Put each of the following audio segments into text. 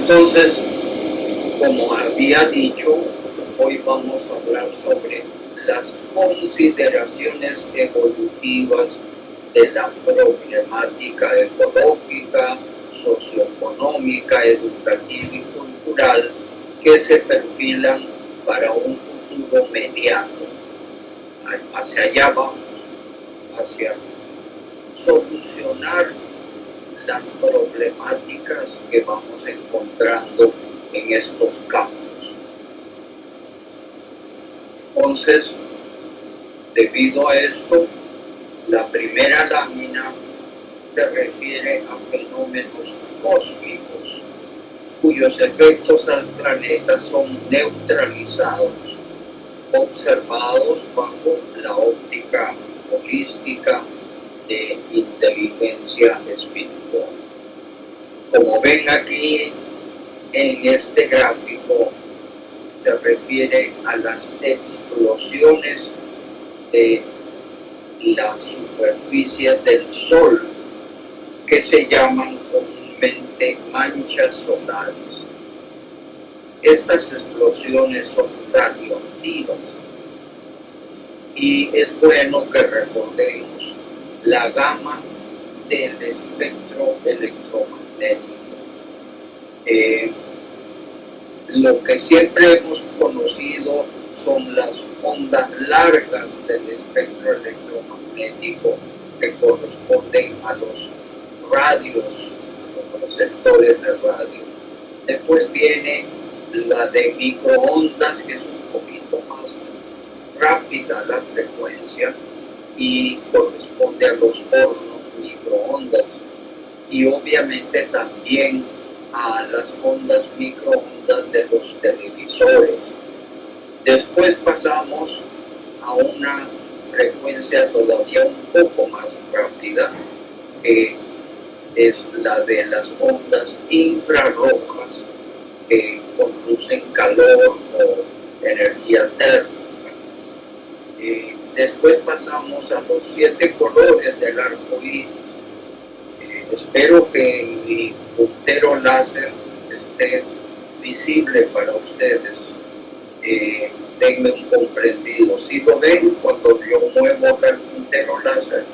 Entonces, como había dicho, hoy vamos a hablar sobre las consideraciones evolutivas de la problemática ecológica, socioeconómica, educativa y cultural que se perfilan para un futuro mediano. Hacia allá vamos, hacia solucionar las problemáticas que vamos encontrando en estos campos. Entonces, debido a esto, la primera lámina se refiere a fenómenos cósmicos cuyos efectos al planeta son neutralizados, observados bajo la óptica holística de inteligencia espiritual. Como ven aquí en este gráfico, se refiere a las explosiones de la superficie del Sol, que se llaman comúnmente manchas solares. Estas explosiones son radioactivas y es bueno que recordemos la gama del espectro electromagnético. Lo que siempre hemos conocido son las ondas largas del espectro electromagnético que corresponden a los radios, a los receptores de radio. Después viene la de microondas, que es un poquito más rápida la frecuencia y corresponde a los hornos microondas, y obviamente también a las ondas microondas de los televisores. Después pasamos a una frecuencia todavía un poco más rápida, que es la de las ondas infrarrojas que conducen calor o energía térmica. Después pasamos a los 7 colores del arco iris. Espero que mi puntero láser esté visible para ustedes. Denme un comprendido. ¿Sí lo ven cuando yo muevo acá el puntero láser?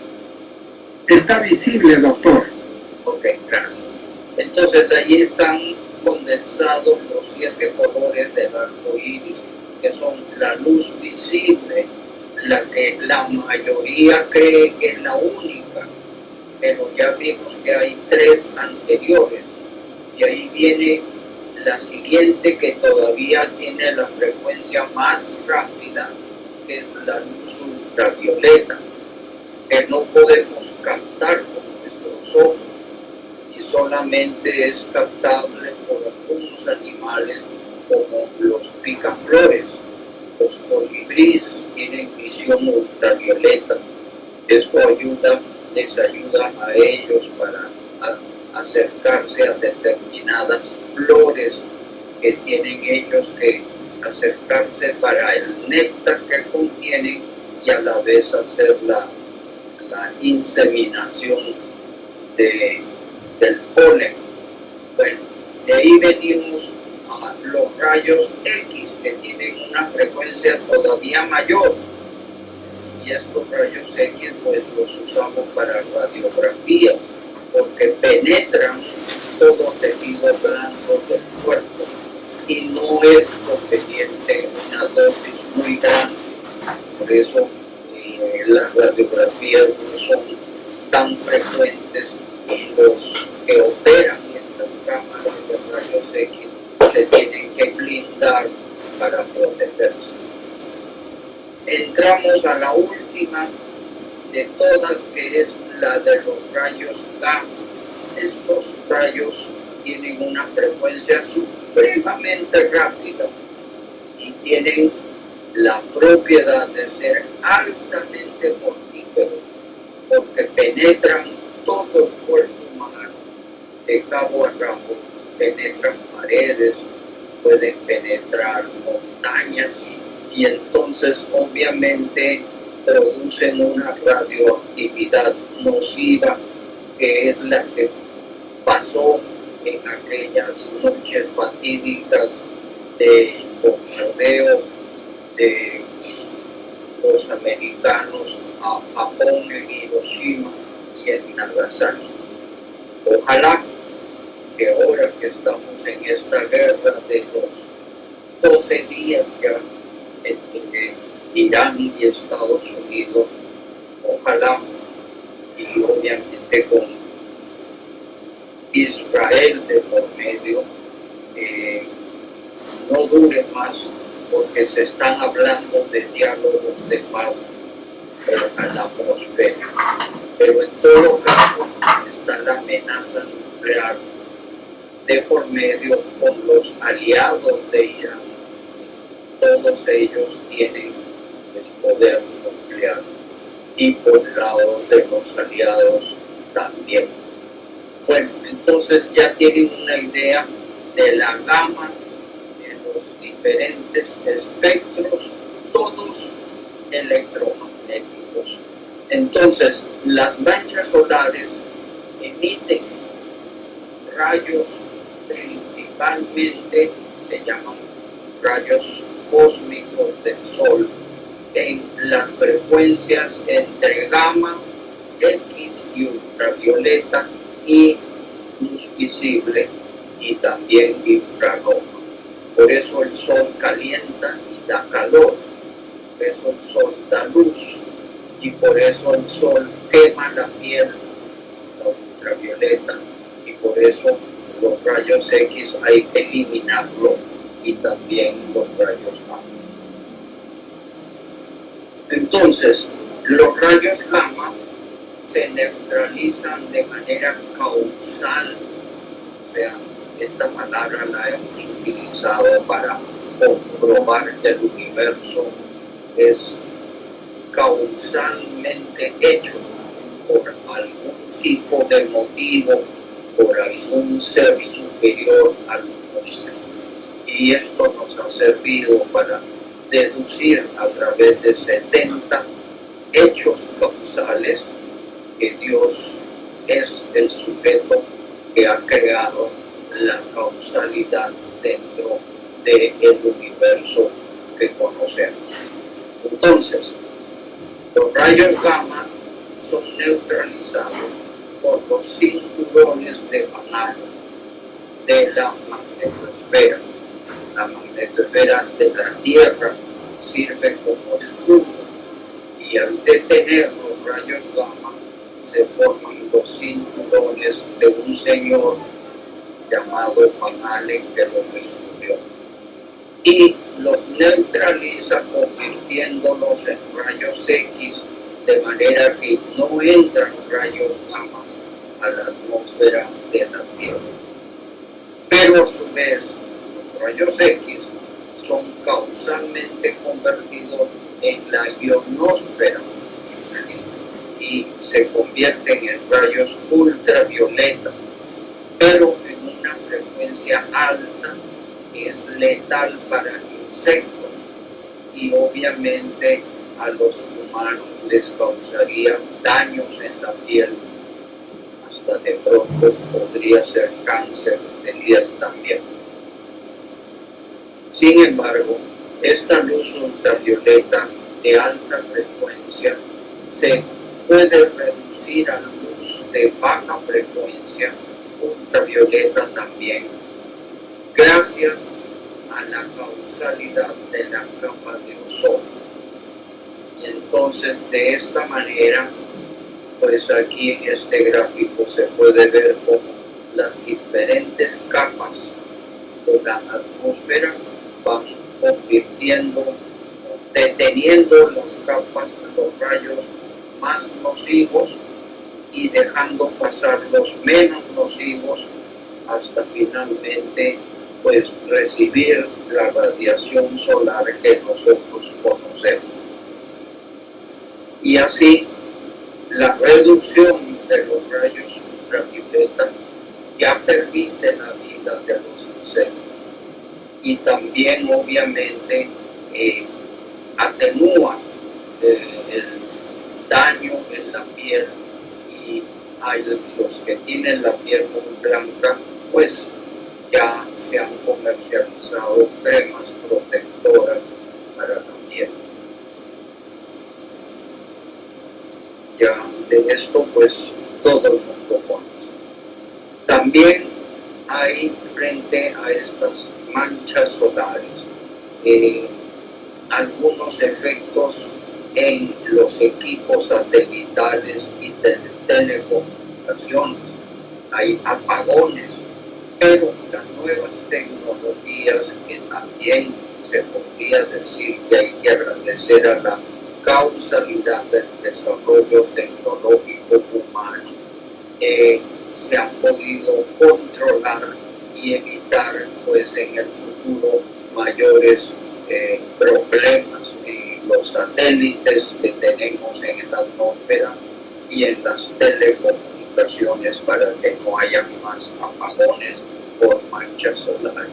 Está visible, doctor. Ok, gracias. Entonces ahí están condensados los 7 colores del arco iris, que son la luz visible, la que la mayoría cree que es la única, pero ya vimos que hay 3 anteriores, y ahí viene la siguiente, que todavía tiene la frecuencia más rápida, que es la luz ultravioleta, que no podemos captar con nuestros ojos y solamente es captable por algunos animales como los picaflores. Los colibríes tienen visión ultravioleta. Esto les ayuda a ellos para acercarse a determinadas flores que tienen ellos que acercarse para el néctar que contienen y a la vez hacer la inseminación del polen. Bueno, de ahí venimos a los rayos X, que tienen una frecuencia todavía mayor, y estos rayos X pues los usamos para radiografía, porque penetran todo tejido blando del cuerpo y no es conveniente una dosis muy grande. Por eso las radiografías no son tan frecuentes, y los que operan estas cámaras de rayos X se tienen que blindar para protegerse. Entramos a la última de todas, que es la de los rayos gamma. Estos rayos tienen una frecuencia supremamente rápida y tienen la propiedad de ser altamente mortíferos, porque penetran todo el cuerpo humano de cabo a rabo. Penetran paredes, pueden penetrar montañas, y entonces obviamente producen una radioactividad nociva, que es la que pasó en aquellas noches fatídicas del bombardeo de los americanos a Japón en Hiroshima y en Nagasaki. Ojalá que ahora que estamos en esta guerra de los 12 días ya entre Irán y Estados Unidos, ojalá, y obviamente con Israel de por medio, no dure más, porque se están hablando de diálogos de paz, pero ojalá prospere. Pero en todo caso está la amenaza nuclear de por medio con los aliados de Irán. Todos ellos tienen el poder nuclear y por el lado de los aliados también. Bueno, entonces ya tienen una idea de la gama de los diferentes espectros, todos electromagnéticos. Entonces, las manchas solares emiten rayos, principalmente se llaman rayos cósmicos del Sol, en las frecuencias entre gamma, X y ultravioleta y luz visible y también infrarroja. Por eso el Sol calienta y da calor, por eso el Sol da luz y por eso el Sol quema la piel, la ultravioleta, y por eso los rayos X hay que eliminarlo y también los rayos gamma. Entonces, los rayos gamma se neutralizan de manera causal, o sea, esta palabra la hemos utilizado para comprobar que el universo es causalmente hecho por algún tipo de motivo, por algún ser superior al universo. Y esto nos ha servido para deducir a través de 70 hechos causales que Dios es el sujeto que ha creado la causalidad dentro del universo que conocemos. Entonces, los rayos gamma son neutralizados por los cinturones de Van Allen de la magnetosfera. La magnetosfera de la Tierra sirve como escudo y al detener los rayos gamma se forman los cinturones de un señor llamado Van Allen que los descubrió y los neutraliza convirtiéndolos en rayos X, de manera que no entran rayos gamma a la atmósfera de la Tierra. Pero a su vez, los rayos X son causalmente convertidos en la ionosfera y se convierten en rayos ultravioleta, pero en una frecuencia alta, que es letal para el insecto y obviamente a los humanos les causaría daños en la piel, hasta de pronto podría ser cáncer de piel también. Sin embargo, esta luz ultravioleta de alta frecuencia se puede reducir a la luz de baja frecuencia ultravioleta también, gracias a la causalidad de la capa de ozono. Y entonces, de esta manera, pues aquí en este gráfico se puede ver cómo las diferentes capas de la atmósfera van convirtiendo, deteniendo las capas, los rayos más nocivos y dejando pasar los menos nocivos hasta finalmente pues recibir la radiación solar que nosotros conocemos. Y así la reducción de los rayos ultravioleta ya permite la vida de los insectos y también obviamente atenúa el daño en la piel, y a los que tienen la piel muy blanca pues ya se han comercializado cremas protectoras para la piel. Ya de esto pues todo el mundo conoce. También hay, frente a estas manchas solares, algunos efectos en los equipos satelitales y telecomunicaciones. Hay apagones, pero las nuevas tecnologías, que también se podría decir que hay que agradecer a la causalidad del desarrollo tecnológico humano, se han podido controlar y evitar pues en el futuro mayores problemas en los satélites que tenemos en la atmósfera y en las telecomunicaciones, para que no haya más apagones por manchas solares.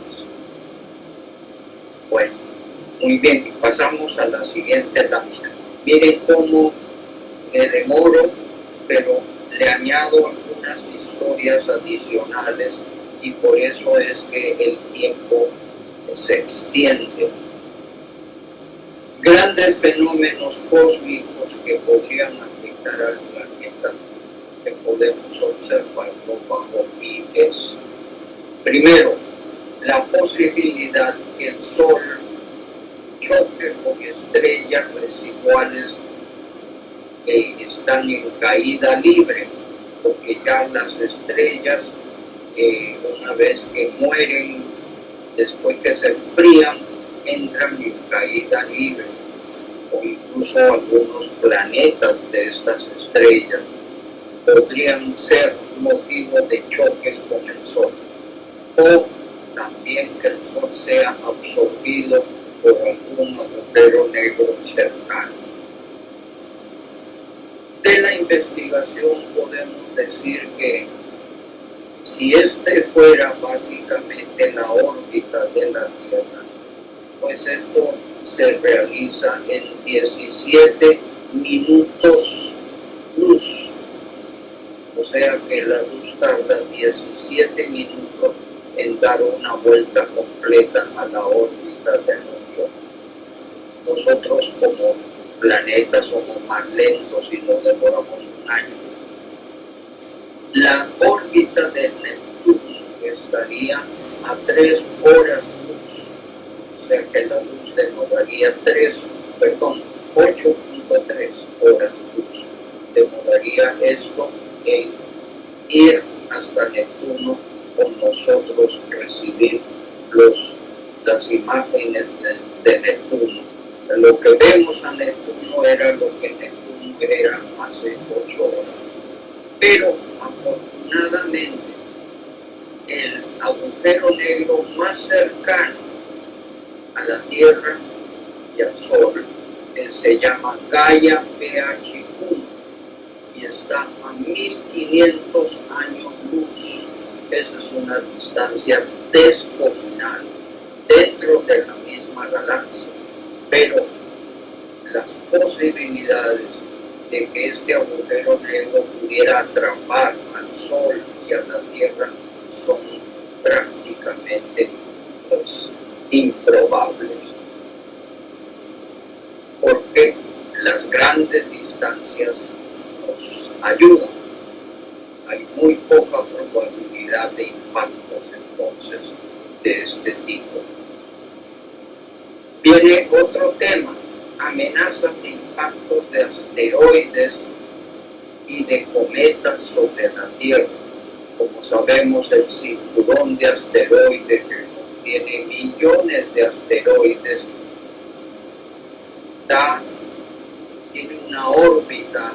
Bueno, muy bien, pasamos a la siguiente lámina. Miren cómo le demoro, pero le añado algunas historias adicionales, y por eso es que el tiempo se extiende. Grandes fenómenos cósmicos que podrían afectar al planeta, que podemos observarlo bajo piques. Primero, la posibilidad que el Sol choque con estrellas residuales que están en caída libre, porque ya las estrellas, una vez que mueren, después que se enfrían, entran en caída libre, o incluso algunos planetas de estas estrellas podrían ser motivo de choques con el Sol, o también que el Sol sea absorbido por algún agujero negro cercano. De la investigación podemos decir que si este fuera básicamente la órbita de la Tierra, pues esto se realiza en 17 minutos luz. O sea que la luz tarda 17 minutos en dar una vuelta completa a la órbita del Sol. Nosotros como planeta somos más lentos y nos demoramos un año. La órbita de Neptuno estaría a 3 horas luz. O sea que la luz demoraría 8.3 horas luz. Demoraría esto en ir hasta Neptuno, con nosotros recibir las imágenes de Neptuno. Lo que vemos a Neptuno era lo que Neptuno era hace 8 horas. Pero afortunadamente el agujero negro más cercano a la Tierra y al Sol, que se llama Gaia PH1, y está a 1500 años luz. Esa es una distancia descomunal dentro de la misma galaxia, pero las posibilidades de que este agujero negro pudiera atrapar al Sol y a la Tierra son prácticamente pues, improbables, porque las grandes distancias nos ayudan. Hay muy poca probabilidad de impactos entonces de este tipo. Viene otro tema: amenazas de impactos de asteroides y de cometas sobre la Tierra. Como sabemos, el cinturón de asteroides, que contiene millones de asteroides, tiene una órbita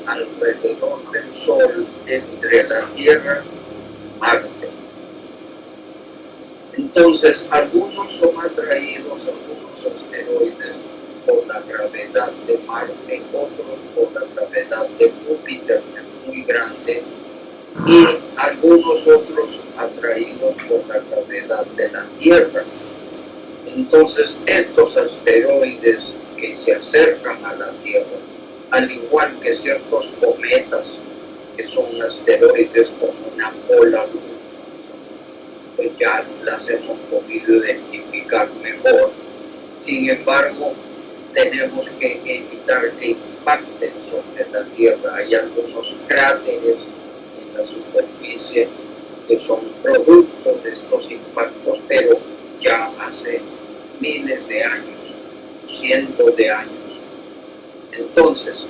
alrededor del Sol, entre la Tierra y Marte. Entonces, algunos son atraídos, algunos asteroides, por la gravedad de Marte, otros por la gravedad de Júpiter, que es muy grande, y algunos otros atraídos por la gravedad de la Tierra. Entonces, estos asteroides que se acercan a la Tierra, al igual que ciertos cometas, que son asteroides con una cola luminosa, pues ya las hemos podido identificar mejor. Sin embargo, tenemos que evitar que impacten sobre la Tierra. Hay algunos cráteres en la superficie que son producto de estos impactos, pero ya hace miles de años, cientos de años. Entonces,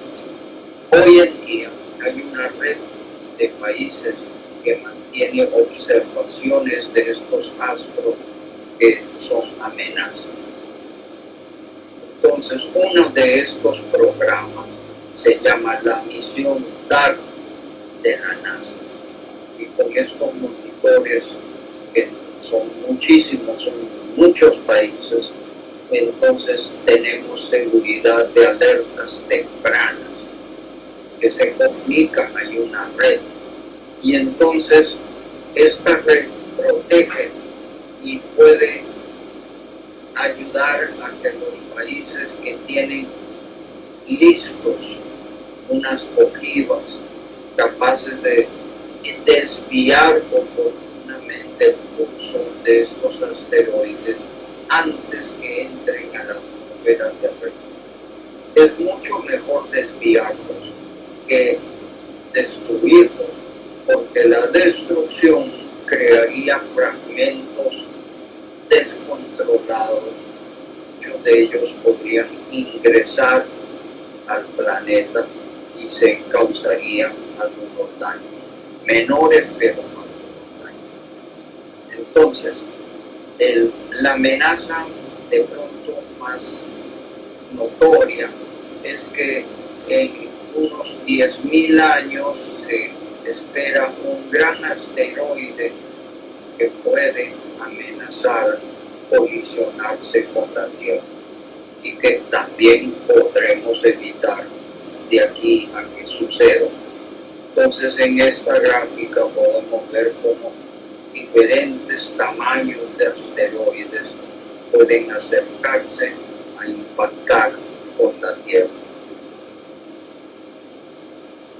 hoy en día hay una red de países que mantiene observaciones de estos astros que son amenazas. Entonces, uno de estos programas se llama la misión DART de la NASA. Y con estos monitores, que son muchísimos, son muchos países, entonces tenemos seguridad de alertas tempranas que se comunican, hay una red. Y entonces esta red protege y puede ayudar a que los países que tienen listos unas ojivas capaces de desviar oportunamente el curso de estos asteroides antes que entren a la atmósfera terrestre. Es mucho mejor desviarlos que destruirlos, porque la destrucción crearía fragmentos descontrolados. Muchos de ellos podrían ingresar al planeta y se causarían algunos daños, menores pero algunos daños. Entonces, la amenaza de pronto más notoria es que en unos 10.000 años se espera un gran asteroide que puede amenazar colisionarse con la Tierra y que también podremos evitar de aquí a que suceda. Entonces, en esta gráfica podemos ver cómo diferentes tamaños de asteroides pueden acercarse a impactar con la Tierra.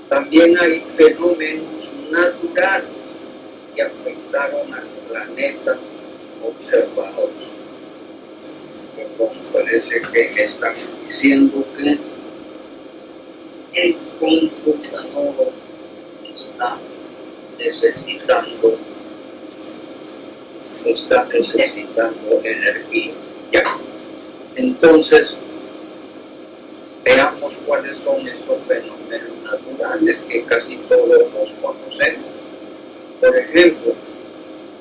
También hay fenómenos naturales que afectaron al planeta observados. Como parece que me están diciendo que el computador está necesitando energía. Ya. Entonces, veamos cuáles son estos fenómenos naturales que casi todos los conocemos. Por ejemplo,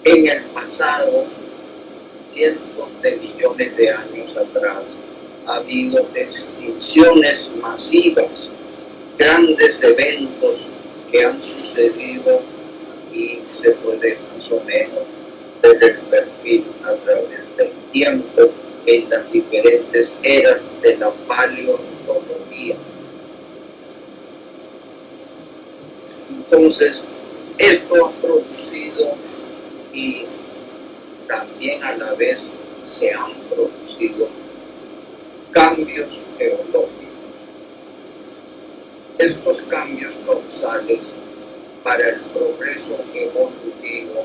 en el pasado, cientos de millones de años atrás, ha habido extinciones masivas, grandes eventos que han sucedido. Aquí se puede más o menos ver el perfil a través del tiempo en las diferentes eras de la paleontología. Entonces, esto ha producido y también a la vez se han producido cambios geológicos. Estos cambios causales para el progreso evolutivo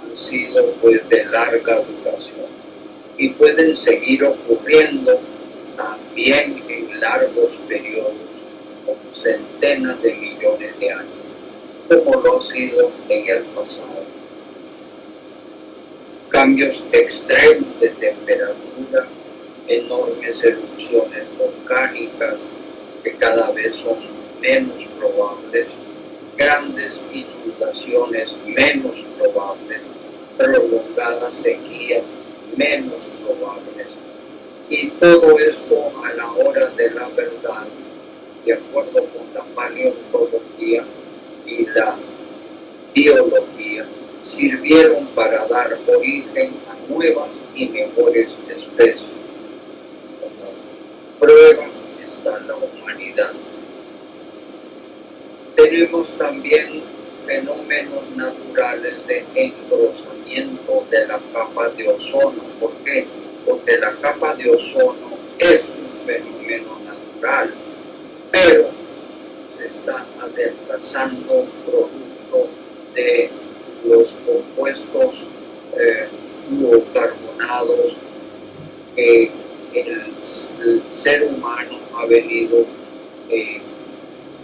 han sido pues de larga duración y pueden seguir ocurriendo también en largos periodos, como centenas de millones de años, como lo ha sido en el pasado. Cambios extremos de temperatura, enormes erupciones volcánicas que cada vez son menos probables, grandes inundaciones menos probables, prolongadas sequías menos probables. Y todo esto a la hora de la verdad, de acuerdo con la paleontología y la biología, sirvieron para dar origen a nuevas y mejores especies. Como prueba está la humanidad. Tenemos también fenómenos naturales de engrosamiento de la capa de ozono. ¿Por qué? Porque la capa de ozono es un fenómeno natural, pero se está adelgazando producto de los compuestos fluorocarbonados que el ser humano ha venido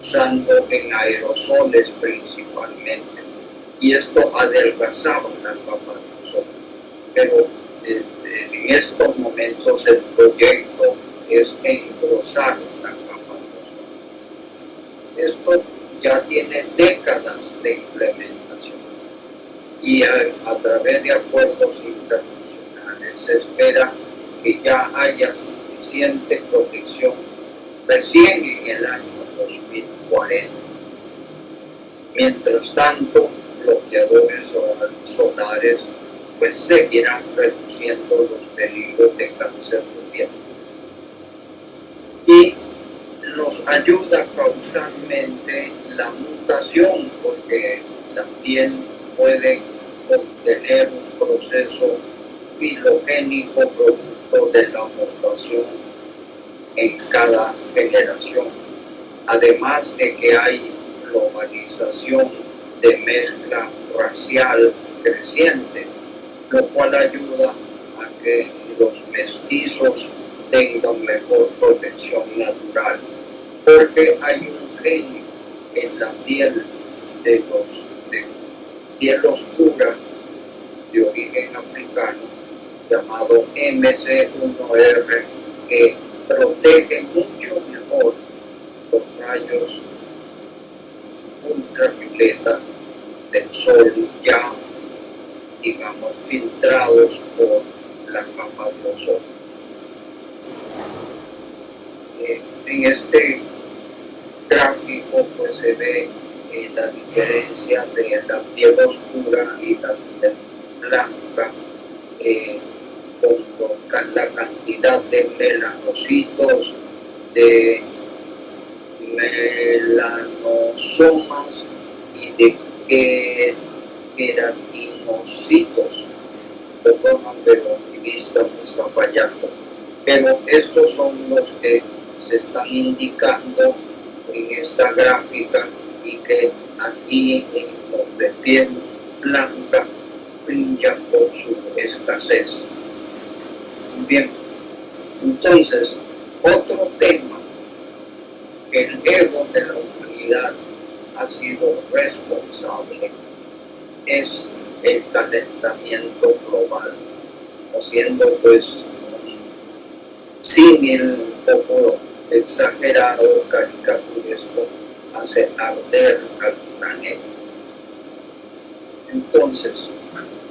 usando en aerosoles principalmente, y esto adelgazaba la capa de ozono. Pero en estos momentos el proyecto es engrosar la capa de ozono. Esto ya tiene décadas de implementación y a través de acuerdos internacionales se espera que ya haya suficiente protección recién en el año 2040. Mientras tanto, bloqueadores solares pues seguirán reduciendo los peligros de cáncer de piel. Y nos ayuda causalmente la mutación, porque la piel puede contener un proceso filogénico producto de la mutación en cada generación. Además de que hay globalización de mezcla racial creciente, lo cual ayuda a que los mestizos tengan mejor protección natural, porque hay un gen en la piel de piel oscura de origen africano llamado MC1R, que protege mucho mejor los rayos ultravioleta del sol ya, digamos, filtrados por la capa de ozono. En este gráfico pues se ve la diferencia de la piel oscura y la piel blanca, con la cantidad de melanocitos, de melanosomas y de queratinocitos. Perdón, pero mi vista me está fallando. Pero estos son los que se están indicando en esta gráfica y que aquí en los de piel blanca brillan por su escasez. Bien, entonces, otro tema, el ego de la humanidad ha sido responsable, es el calentamiento global, haciendo pues un símil un poco exagerado, caricaturesco, hace arder al planeta. Entonces,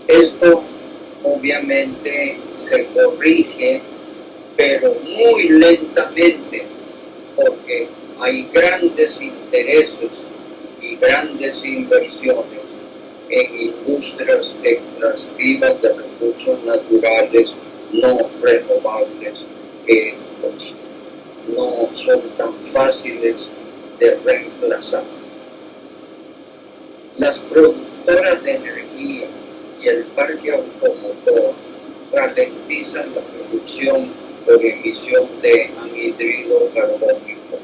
esto obviamente se corrige, pero muy lentamente, porque hay grandes intereses y grandes inversiones en industrias extractivas de recursos naturales no renovables que pues, no son tan fáciles de reemplazar. Las productoras de energía y el parque automotor ralentizan la producción por emisión de anhídrido carbónico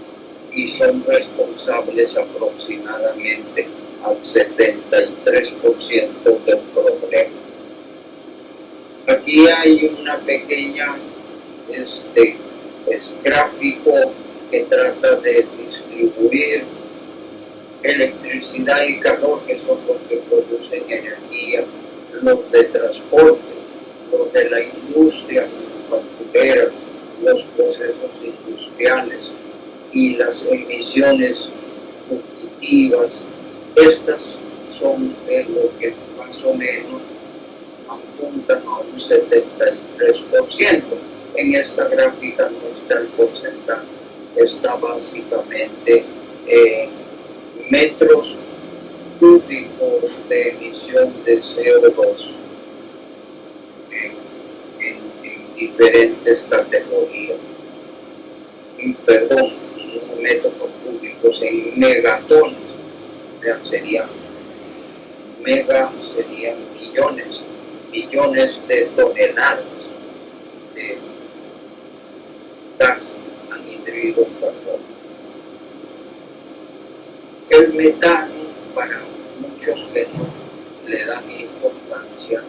y son responsables aproximadamente al 73% del problema. Aquí hay una pequeña gráfico que trata de distribuir electricidad y calor, que son los que producen energía, los de transporte, los de la industria manufacturera, los procesos industriales y las emisiones fugitivas. Estas son lo que más o menos apuntan a un 73%. En esta gráfica no está el porcentaje, está básicamente metros cúbicos de emisión de CO2 en diferentes categorías. Perdón, no metros cúbicos, en megatones. Serían millones de toneladas de gas anhídrido carbónico. El metano, para muchos que no le dan importancia,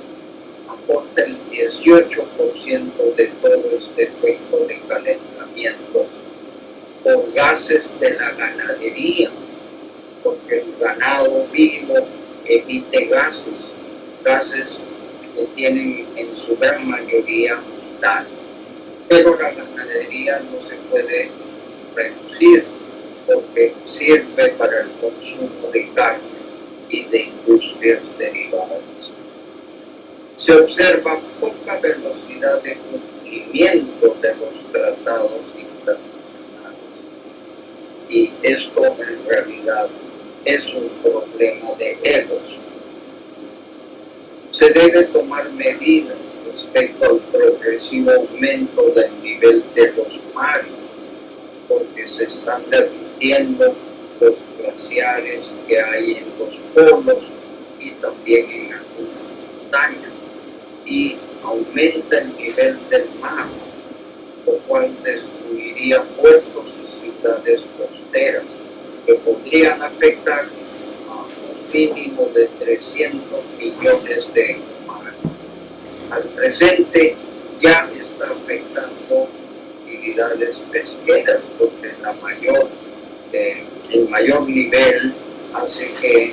aporta el 18% de todo este efecto de calentamiento por gases de la ganadería, porque el ganado vivo emite gases que tienen en su gran mayoría metano, pero la ganadería no se puede reducir porque sirve para el consumo de carne y de industrias derivadas. Se observa poca velocidad de cumplimiento de los tratados internacionales y esto en realidad es un problema de egos. Se debe tomar medidas respecto al progresivo aumento del nivel de los mares, porque se están derritiendo los glaciares que hay en los polos y también en algunas montañas, y aumenta el nivel del mar, lo cual destruiría puertos y ciudades costeras que podrían afectar a un mínimo de 300 millones de humanos. Al presente ya está afectando actividades pesqueras porque el mayor nivel hace que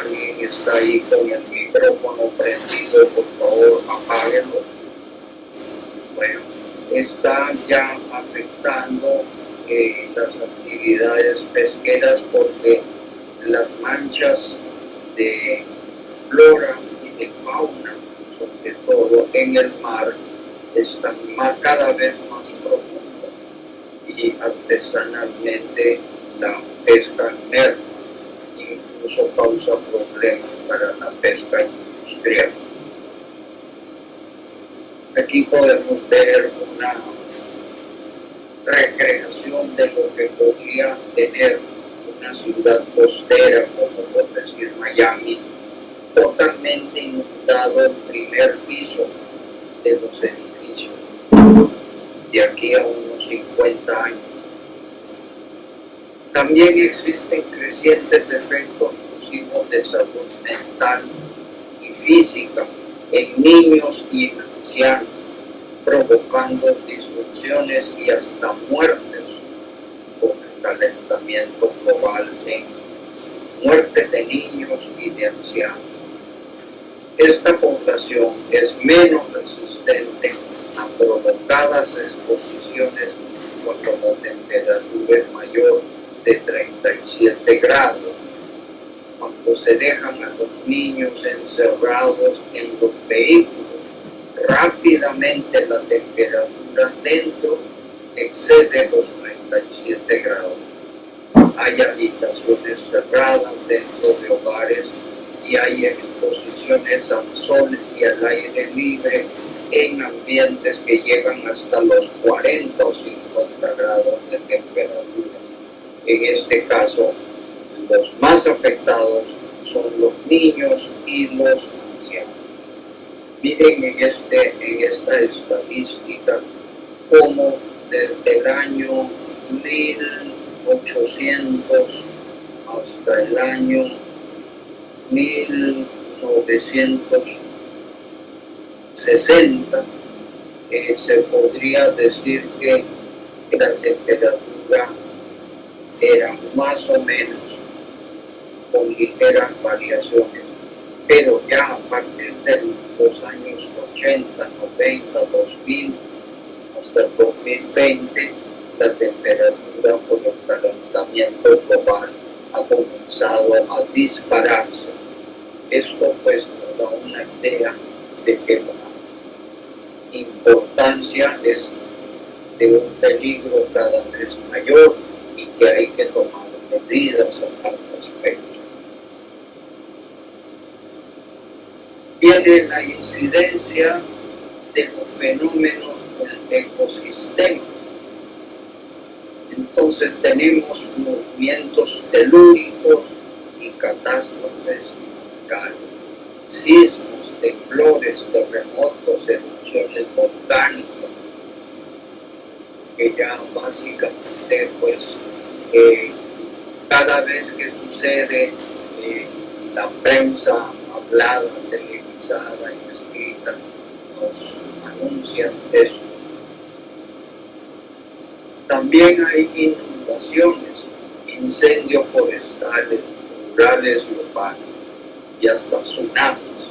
alguien está ahí con el micrófono prendido, por favor apáguenlo. Bueno, está ya afectando las actividades pesqueras porque las manchas de flora y de fauna, sobre todo en el mar, están cada vez más profundas y artesanalmente la pesca merma, incluso causa problemas para la pesca industrial. Aquí podemos ver una recreación de lo que podría tener una ciudad costera, como por decir Miami, totalmente inundado el primer piso de los edificios de aquí a unos 50 años. También existen crecientes efectos nocivos de salud mental y física en niños y en ancianos, provocando disfunciones y hasta muertes por el calentamiento global en muertes de niños y de ancianos. Esta población es menos resistente a prolongadas exposiciones cuando la temperatura es mayor de 37 grados. Cuando se dejan a los niños encerrados en los vehículos, rápidamente la temperatura dentro excede los 37 grados. Hay habitaciones cerradas dentro de hogares y hay exposiciones al sol y al aire libre en ambientes que llegan hasta los 40 o 50 grados de temperatura. En este caso, los más afectados son los niños y los ancianos. Miren en esta estadística cómo desde el año 1800 hasta el año 1960 se podría decir que la temperatura era más o menos con ligeras variaciones, pero ya a partir de los años 80, 90, 2000 hasta el 2020 la temperatura por el calentamiento global ha comenzado a dispararse. Esto pues nos da una idea de que la importancia es de un peligro cada vez mayor y que hay que tomar medidas al respecto. Viene la incidencia de los fenómenos del ecosistema. Entonces tenemos movimientos telúricos y catástrofes naturales, sismos, temblores, terremotos, erupciones volcánicas, que ya básicamente pues cada vez que sucede la prensa hablada, televisiva, organizada y escrita nos anuncian eso. También hay inundaciones, incendios forestales, rurales y urbanos, y hasta tsunamis.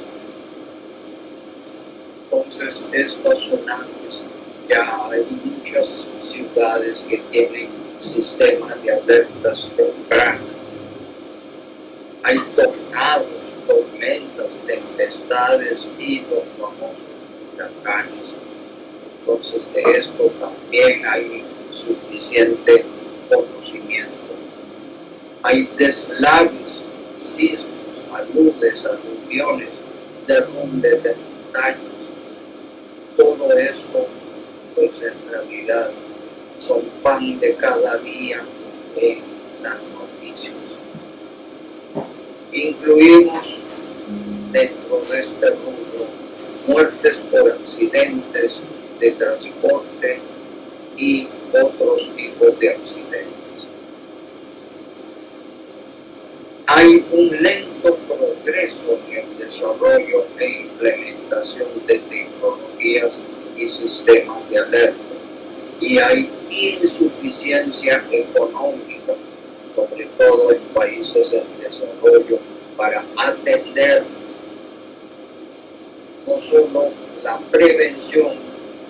Entonces, estos tsunamis, ya hay muchas ciudades que tienen sistemas de alertas tempranas. Hay tornados, tormentas, tempestades y los famosos huracanes. Entonces, de esto también hay suficiente conocimiento. Hay deslaves, sismos, aludes, aluviones, derrumbes de montañas. Todo esto, pues en realidad, son pan de cada día en las noticias. Incluimos dentro de este rubro muertes por accidentes de transporte y otros tipos de accidentes. Hay un lento progreso en el desarrollo e implementación de tecnologías y sistemas de alerta, y hay insuficiencia económica, sobre todo en países en desarrollo, para atender no solo la prevención,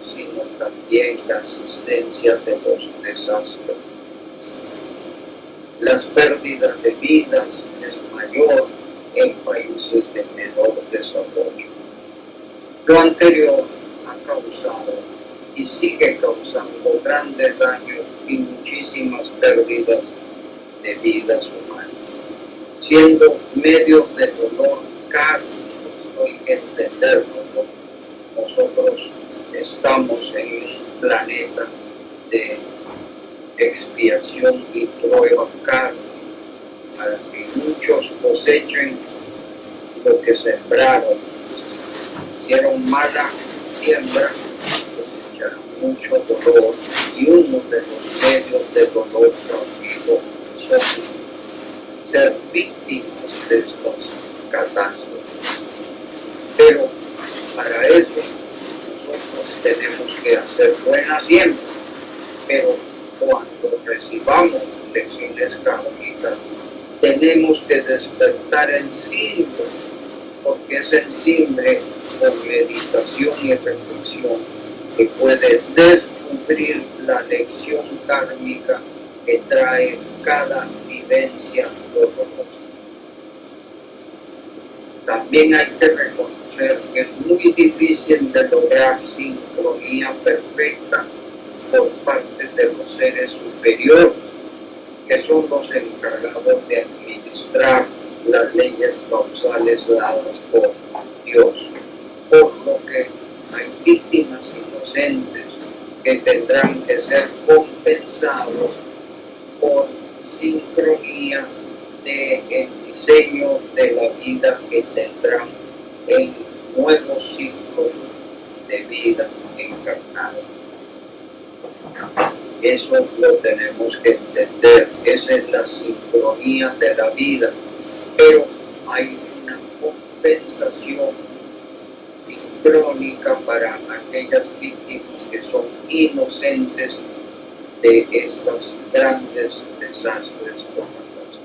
sino también la asistencia de los desastres. Las pérdidas de vidas es mayor en países de menor desarrollo. Lo anterior ha causado y sigue causando grandes daños y muchísimas pérdidas de vidas humanas, siendo medios de dolor caros. Hay que entenderlo, ¿no? Nosotros estamos en un planeta de expiación y prueba cara para que muchos cosechen lo que sembraron. Hicieron mala siembra, cosecharán mucho dolor, y uno de los medios de dolor cautivo son ser víctimas de estas catástrofes. Pero para eso nosotros tenemos que hacer buena siembra, pero cuando recibamos lecciones kármicas, tenemos que despertar el símbolo, porque es el símbolo con meditación y reflexión que puede descubrir la lección kármica que trae cada vivencia dolorosa. También hay que reconocer que es muy difícil de lograr sincronía perfecta por parte de los seres superiores, que son los encargados de administrar las leyes causales dadas por Dios, por lo que hay víctimas inocentes que tendrán que ser compensados por sincronía del diseño de la vida que tendrán en nuevos ciclos de vida encarnada. Eso lo tenemos que entender, esa es la sincronía de la vida, pero hay una compensación sincrónica para aquellas víctimas que son inocentes de estos grandes desastres por la cosa.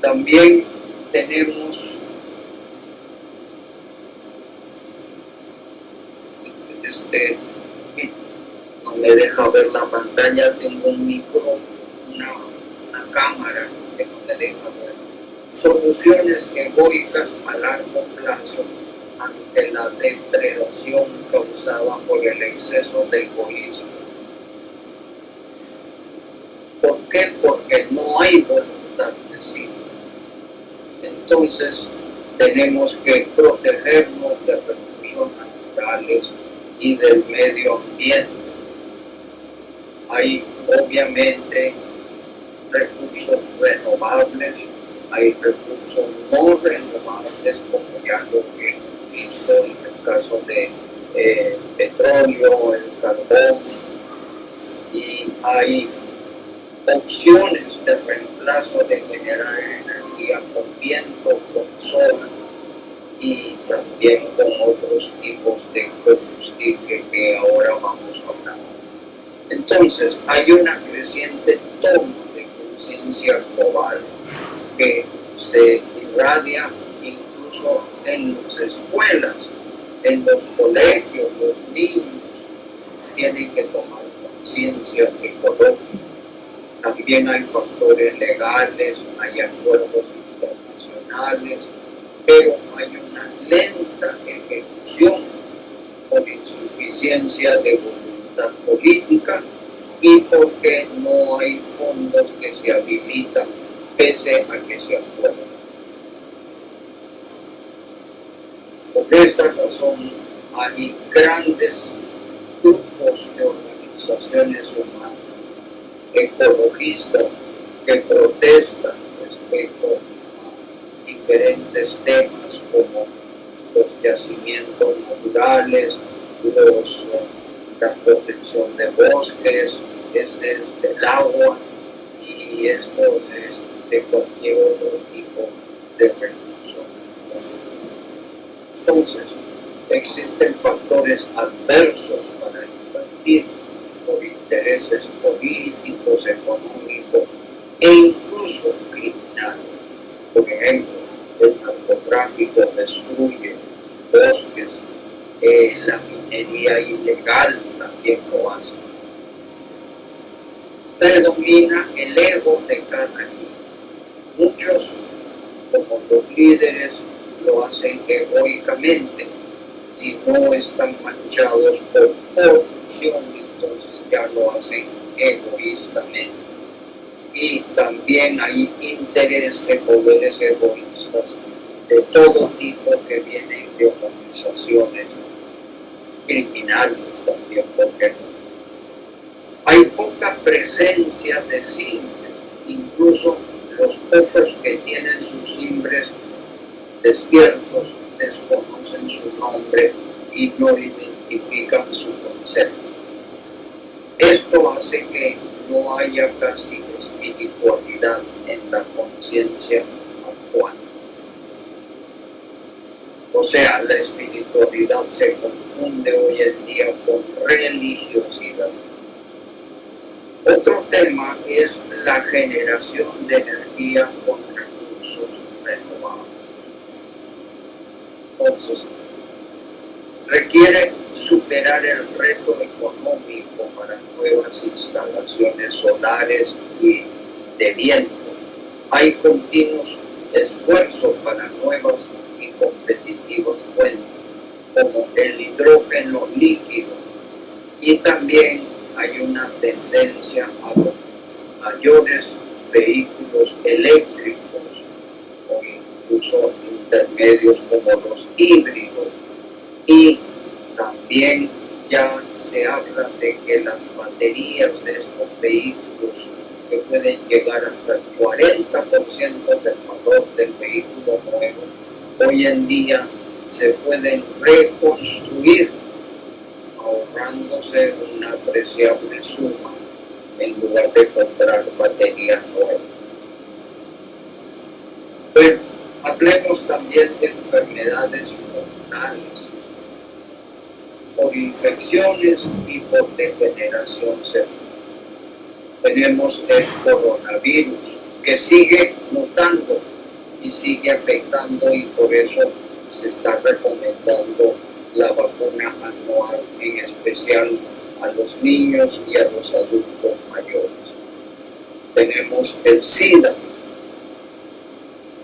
También tenemos no me deja ver la pantalla, tengo un micro, una cámara que no me deja ver. Soluciones egoicas a largo plazo ante la depredación causada por el exceso de egoísmo. ¿Por qué? Porque no hay voluntad de sí. Entonces tenemos que protegernos de recursos naturales y del medio ambiente. Hay obviamente recursos renovables, hay recursos no renovables, como ya lo que hemos visto en el caso de petróleo, el carbón, y hay opciones de reemplazo de generar energía con viento, con sol, y también con otros tipos de combustible que ahora vamos a hablar. Entonces, hay una creciente toma de conciencia global que se irradia incluso en las escuelas, en los colegios. Los niños tienen que tomar conciencia ecológica. También hay factores legales, hay acuerdos internacionales, pero hay una lenta ejecución por insuficiencia de voluntad política y porque no hay fondos que se habilitan pese a que se acuerdan. Por esa razón hay grandes grupos de organizaciones humanas, ecologistas, que protestan respecto a diferentes temas como los yacimientos naturales, la protección de bosques, del agua, y esto es de cualquier otro tipo de recursos. Entonces, existen factores adversos para invertir por intereses políticos, económicos e incluso criminales. Por ejemplo, el narcotráfico destruye bosques, la minería ilegal también lo hace. Predomina el ego de cada quien. Muchos, como los líderes, lo hacen egoicamente. Si no están manchados por corrupción, entonces ya lo hacen egoístamente. Y también hay interés de poderes egoístas de todo tipo que vienen de organizaciones criminales también, porque no. Hay poca presencia de cine, incluso los pocos que tienen sus cimbres despiertos desconocen su nombre y no identifican su concepto. Esto hace que no haya casi espiritualidad en la conciencia actual. O sea, la espiritualidad se confunde hoy en día con religiosidad. Otro tema es la generación de energía con recursos renovables. Entonces, requiere superar el reto económico para nuevas instalaciones solares y de viento. Hay continuos esfuerzos para nuevas y competitivas fuentes, como el hidrógeno líquido, y también hay una tendencia a los mayores vehículos eléctricos o incluso intermedios como los híbridos, y también ya se habla de que las baterías de estos vehículos, que pueden llegar hasta el 40% del valor del vehículo nuevo, hoy en día se pueden reconstruir ahorrándose una apreciable suma en lugar de comprar baterías nuevas. Bueno, hablemos también de enfermedades mortales por infecciones y por degeneración celular. Tenemos el coronavirus, que sigue mutando y sigue afectando, y por eso se está recomendando la vacuna anual, en especial a los niños y a los adultos mayores. Tenemos el SIDA,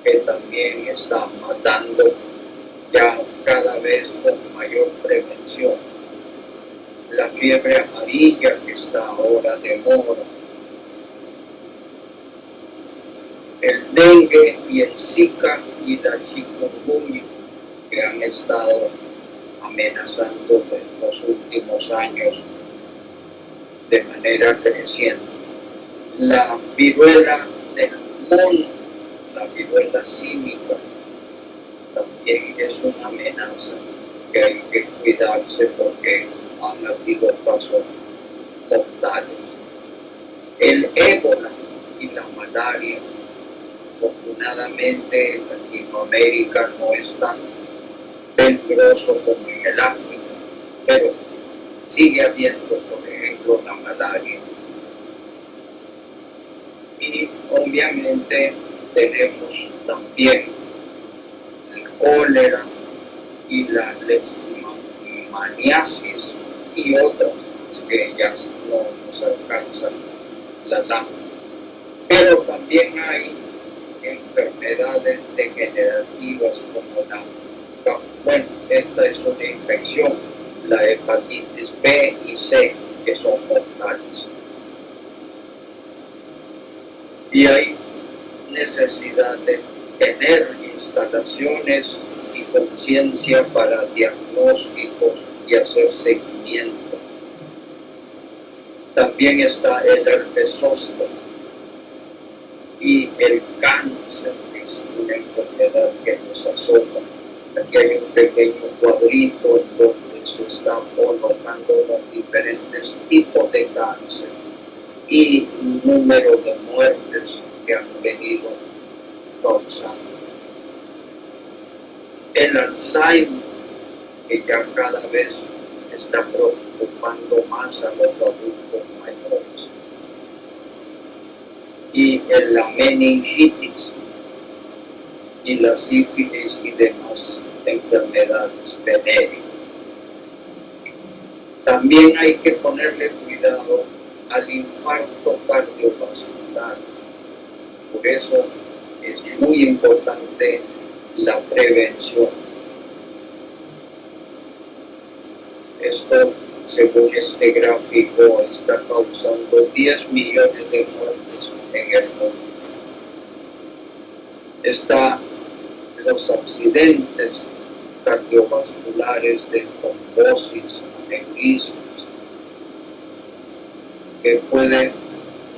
que también está matando ya cada vez con mayor prevención. La fiebre amarilla, que está ahora de moda. El dengue y el Zika y la chikungunya, que han estado amenazando en los últimos años de manera creciente. La viruela del mono, la viruela símica, también es una amenaza que hay que cuidarse porque han habido casos mortales. El ébola y la malaria, afortunadamente en Latinoamérica no están peligroso como en el África, pero sigue habiendo, por ejemplo, la malaria. Y obviamente tenemos también el cólera y la leishmaniasis y otras que ya no nos alcanzan la lámpara. Pero también hay enfermedades degenerativas como esta es una infección, la hepatitis B y C, que son mortales. Y hay necesidad de tener instalaciones y conciencia para diagnósticos y hacer seguimiento. También está el herpes zóster y el cáncer, que es una enfermedad que nos azota. Aquí hay un pequeño cuadrito en donde se están colocando los diferentes tipos de cáncer y número de muertes que han venido causando. El Alzheimer, que ya cada vez está preocupando más a los adultos mayores. Y la meningitis y la sífilis y demás enfermedades venéreas. También hay que ponerle cuidado al infarto cardiovascular. Por eso es muy importante la prevención. Esto, según este gráfico, está causando 10 millones de muertes en el mundo. Están los accidentes cardiovasculares de trombosis, aneurismas, que pueden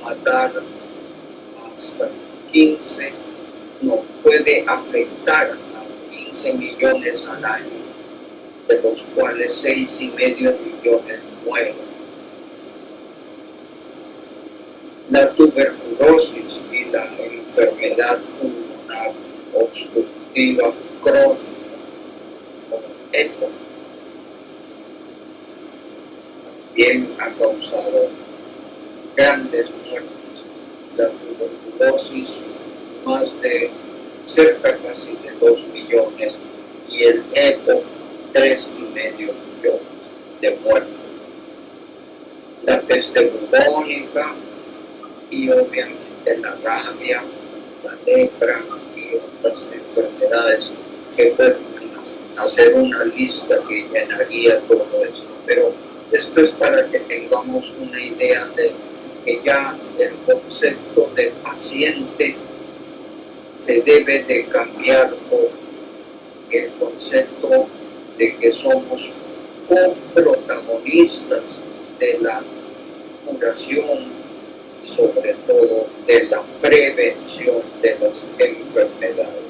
matar hasta puede afectar a 15 millones al año, de los cuales 6,5 millones mueren. La tuberculosis y la enfermedad pulmonar obstructiva crónica, o EPO, también ha causado grandes muertes. La tuberculosis, más de cerca casi de 2 millones, y el EPO, 3,5 millones de muertes. La peste bubónica y obviamente la rabia, la lepra y otras enfermedades que pueden hacer una lista que llenaría todo esto. Pero esto es para que tengamos una idea de que ya el concepto de paciente se debe de cambiar por el concepto de que somos coprotagonistas de la curación y sobre todo de la prevención de las enfermedades.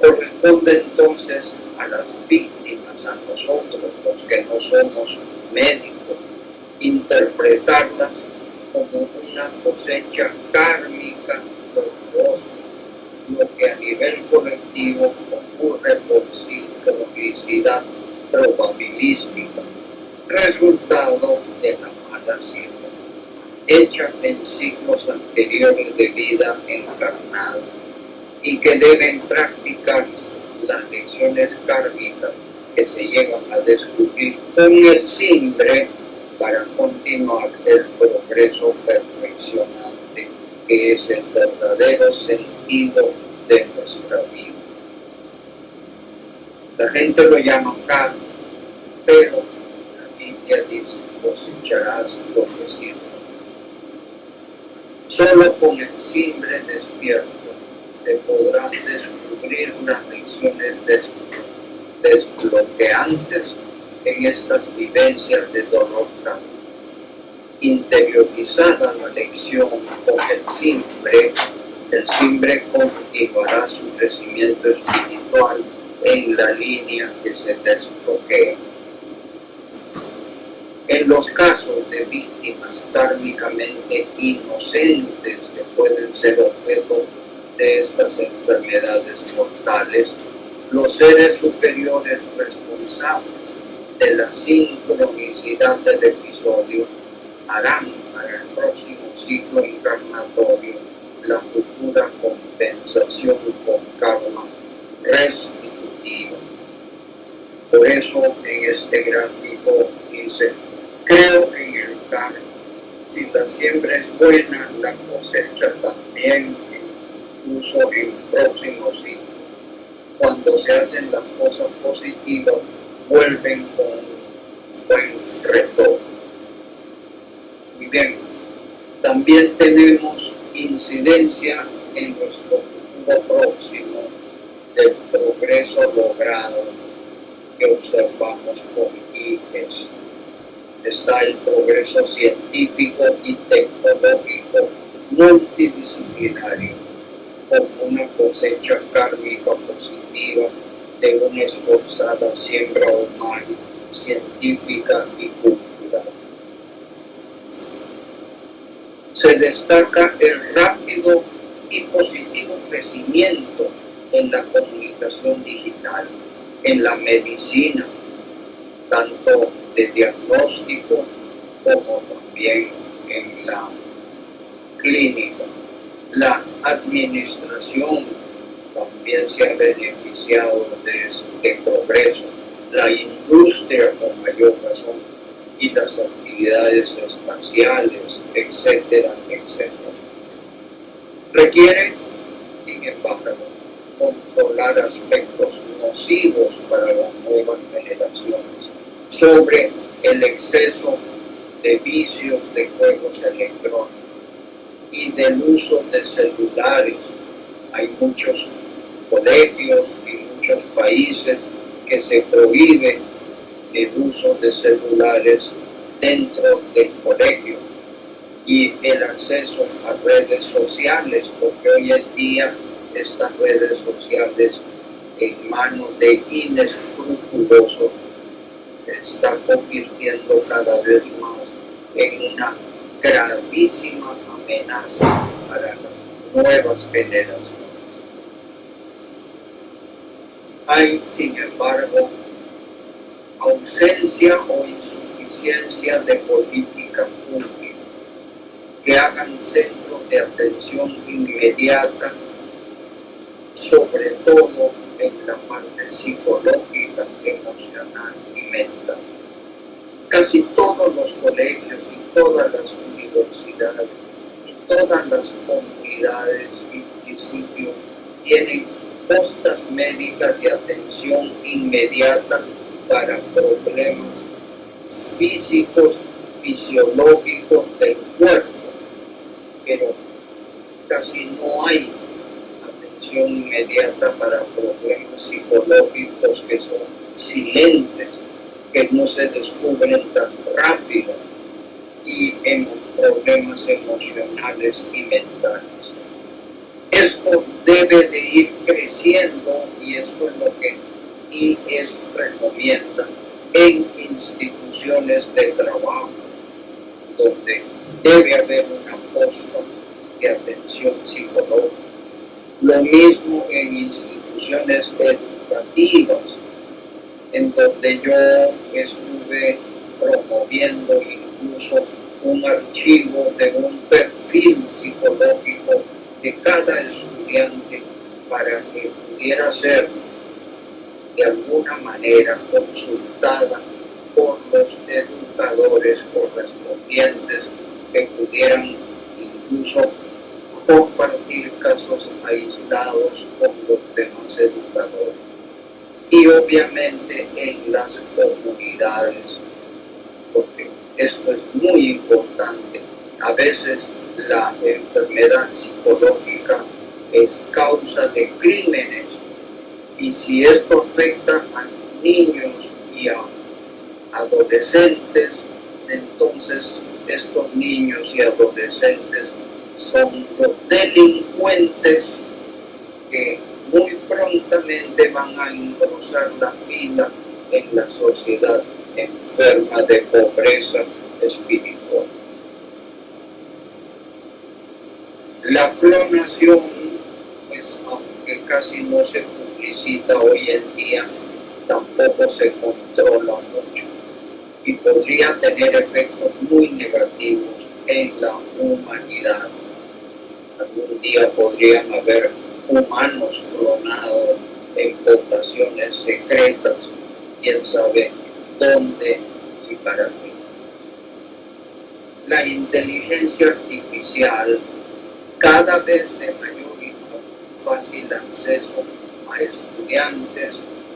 Corresponde entonces a las víctimas, a nosotros, los que no somos médicos, interpretarlas como una cosecha kármica dolorosa, lo que a nivel colectivo ocurre por sincronicidad probabilística, resultado de la mala siembra, hecha en ciclos anteriores de vida encarnada, y que deben practicarse las lecciones kármicas que se llegan a descubrir con el simbre para continuar el progreso perfeccionante que es el verdadero sentido de nuestra vida. La gente lo llama karma, pero la Biblia dice: cosecharás lo que siembras. Solo con el simbre despierto te podrán descubrir las lecciones desbloqueantes en estas vivencias de dolor kármico. Interiorizada la lección con el simbre continuará su crecimiento espiritual en la línea que se desbloquea. En los casos de víctimas kármicamente inocentes que pueden ser objeto de estas enfermedades mortales, los seres superiores responsables de la sincronicidad del episodio harán para el próximo ciclo encarnatorio la futura compensación con karma restitutiva. Por eso en este gráfico dice: creo en el karma. Si la siembra es buena, la cosecha también, incluso en próximos ciclos. Cuando se hacen las cosas positivas, vuelven con buen retorno. Muy bien, también tenemos incidencia en nuestro futuro próximo del progreso logrado que observamos con IES. Está el progreso científico y tecnológico multidisciplinario, con una cosecha kármica positiva de una esforzada siembra humana, científica y cultural. Se destaca el rápido y positivo crecimiento en la comunicación digital, en la medicina, tanto de diagnóstico como también en la clínica. La administración también se ha beneficiado de este progreso, la industria con mayor razón, y las actividades espaciales, etcétera, etcétera. Requiere, sin embargo, controlar aspectos nocivos para las nuevas generaciones, sobre el exceso de vicios de juegos electrónicos y del uso de celulares. Hay muchos colegios y muchos países que se prohíbe el uso de celulares dentro del colegio y el acceso a redes sociales, porque hoy en día estas redes sociales en manos de inescrupulosos se están convirtiendo cada vez más en una gravísima amenaza para las nuevas generaciones. Hay, sin embargo, ausencia o insuficiencia de política pública que hagan centros de atención inmediata, sobre todo en la parte psicológica, emocional y mental. Casi todos los colegios y todas las universidades y todas las comunidades y municipios tienen postas médicas de atención inmediata para problemas físicos, fisiológicos del cuerpo, pero casi no hay atención inmediata para problemas psicológicos que son silentes, que no se descubren tan rápido, y en problemas emocionales y mentales. Esto debe de ir creciendo, y esto es lo que IES recomienda en instituciones de trabajo, donde debe haber una posta de atención psicológica. Lo mismo en instituciones educativas, en donde yo estuve promoviendo incluso un archivo de un perfil psicológico de cada estudiante para que pudiera ser de alguna manera consultada por los educadores correspondientes, que pudieran incluso compartir casos aislados con los demás educadores. Y obviamente en las comunidades, porque esto es muy importante. A veces la enfermedad psicológica es causa de crímenes, y si esto afecta a niños y a adolescentes, entonces estos niños y adolescentes son los delincuentes que muy prontamente van a engrosar la fila en la sociedad enferma de pobreza espiritual. La clonación que casi no se publicita hoy en día, tampoco se controla mucho y podría tener efectos muy negativos en la humanidad. Algún día podrían haber humanos clonados en poblaciones secretas, quién sabe dónde y para qué. La inteligencia artificial cada vez de mayor y fácil acceso a estudiantes,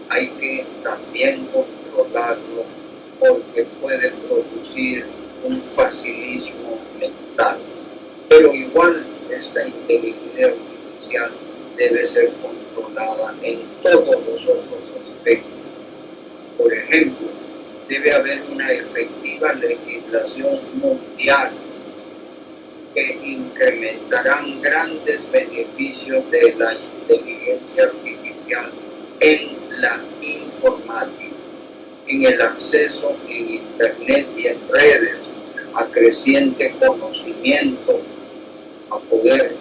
hay que también controlarlo porque puede producir un facilismo mental. Pero igual esta inteligencia artificial debe ser controlada en todos los otros aspectos. Por ejemplo, debe haber una efectiva legislación mundial que incrementarán grandes beneficios de la inteligencia artificial en la informática, en el acceso en Internet y en redes, a creciente conocimiento, a poder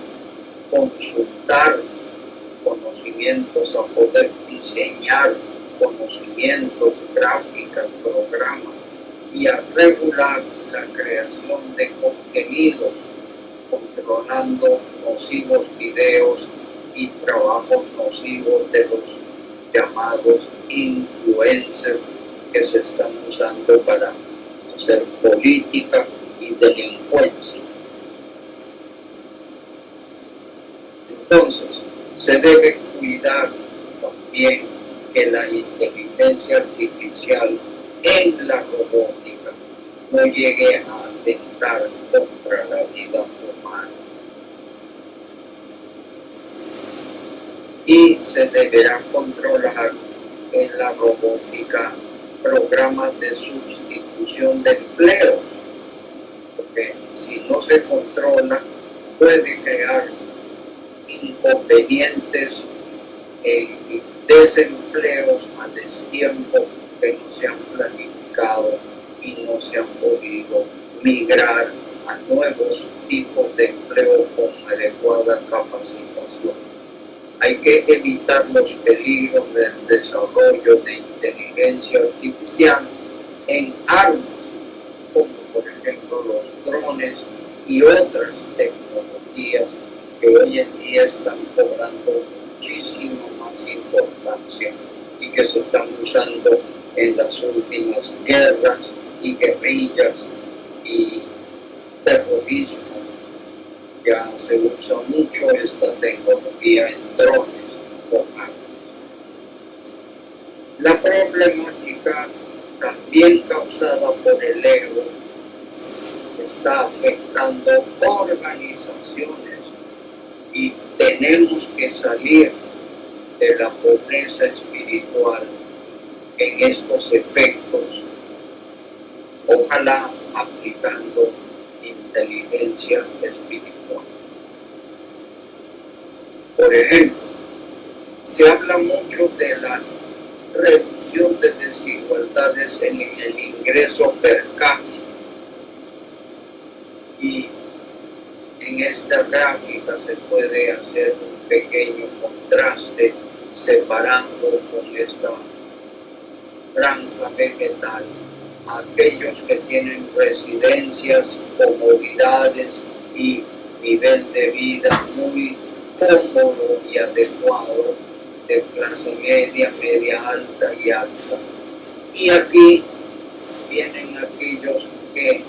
consultar conocimientos, a poder diseñar conocimientos, gráficas, programas y a regular la creación de contenidos, controlando nocivos videos y trabajos nocivos de los llamados influencers que se están usando para hacer política y delincuencia. Entonces, se debe cuidar también que la inteligencia artificial en la robótica no llegue a atentar contra la vida humana. Y se deberá controlar en la robótica programas de sustitución de empleo, porque si no se controla puede crear inconvenientes y desempleos a destiempo que no se han planificado y no se han podido migrar a nuevos tipos de empleo con adecuada capacitación. Hay que evitar los peligros del desarrollo de inteligencia artificial en armas, como por ejemplo los drones y otras tecnologías que hoy en día están cobrando muchísimo más importancia y que se están usando en las últimas guerras y guerrillas y terrorismo. Ya se usa mucho esta tecnología en drones con armas. La problemática también causada por el ego está afectando organizaciones y tenemos que salir de la pobreza espiritual en estos efectos, ojalá aplicando inteligencia espiritual. Por ejemplo, se habla mucho de la reducción de desigualdades en el ingreso per cápita y en esta gráfica se puede hacer un pequeño contraste separando con esta franja vegetal a aquellos que tienen residencias, comodidades y nivel de vida muy cómodo y adecuado de clase media, media alta y alta. Y aquí vienen aquellos que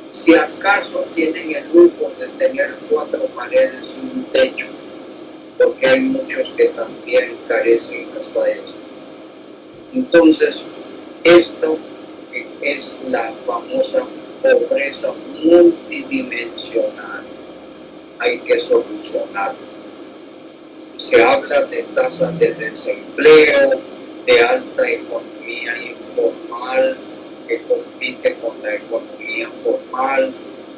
si acaso tienen el lujo de tener 4 paredes y un techo, porque hay muchos que también carecen hasta eso. Entonces, esto es la famosa pobreza multidimensional. Hay que solucionarlo. Se habla de tasas de desempleo, de alta economía informal que compite con la economía formal,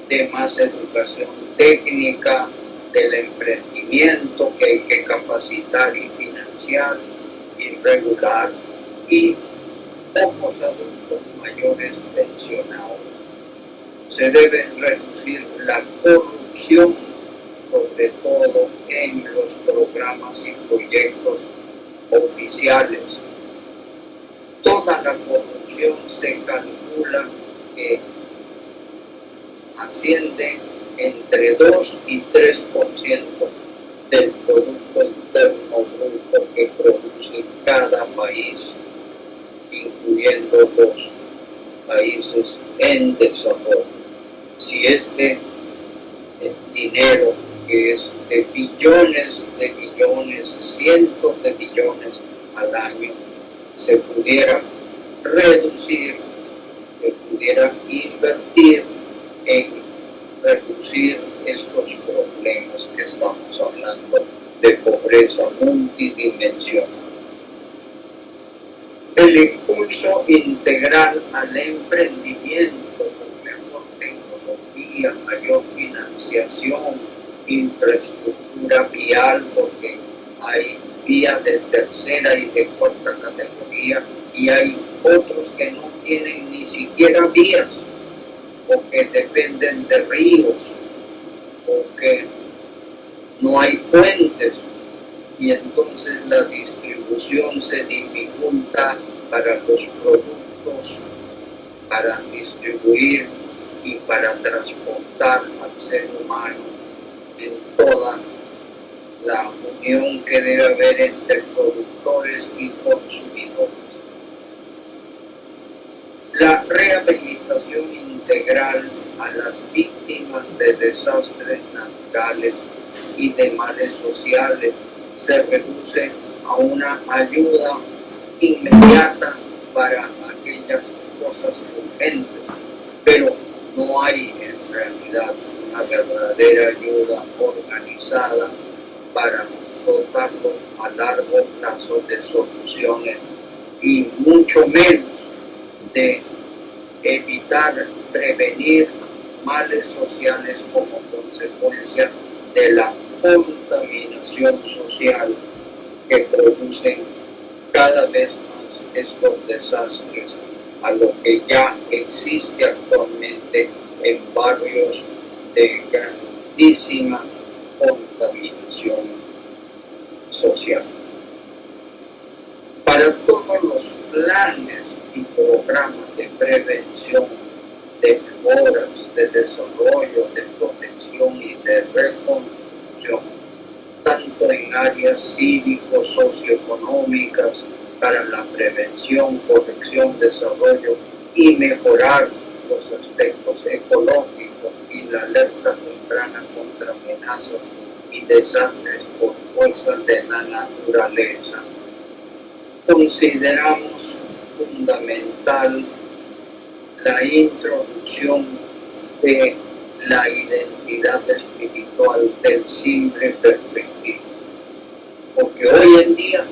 de más educación técnica, del emprendimiento que hay que capacitar y financiar y regular, y pocos adultos mayores pensionados. Se debe reducir la corrupción, sobre todo en los programas y proyectos oficiales. Toda la corrupción se calcula que asciende entre 2 y 3% del Producto Interno Bruto que produce cada país, incluyendo los países en desarrollo. Si este dinero, que es de billones, cientos de billones al año, se pudiera reducir, se pudiera invertir en reducir estos problemas que estamos hablando de pobreza multidimensional. El impulso integral al emprendimiento con mejor tecnología, mayor financiación, infraestructura vial, porque hay vías de tercera y de cuarta categoría y hay otros que no tienen ni siquiera vías o que dependen de ríos o que no hay puentes y entonces la distribución se dificulta para los productos, para distribuir y para transportar al ser humano en toda la unión que debe haber entre productores y consumidores. La rehabilitación integral a las víctimas de desastres naturales y de males sociales se reduce a una ayuda inmediata para aquellas cosas urgentes, pero no hay en realidad una verdadera ayuda organizada para dotarlo a largo plazo de soluciones y mucho menos de evitar, prevenir males sociales como consecuencia de la contaminación social que producen cada vez más estos desastres a lo que ya existe actualmente en barrios de grandísima contaminación social. Para todos los planes y programas de prevención, de mejoras, de desarrollo, de protección y de reconstrucción, tanto en áreas cívico-socioeconómicas, para la prevención, corrección, desarrollo y mejorar los aspectos ecológicos y la alerta temprana contra amenazas y desastres por fuerzas de la naturaleza. Consideramos fundamental la introducción de la identidad espiritual del simple perfectivo, porque hoy en día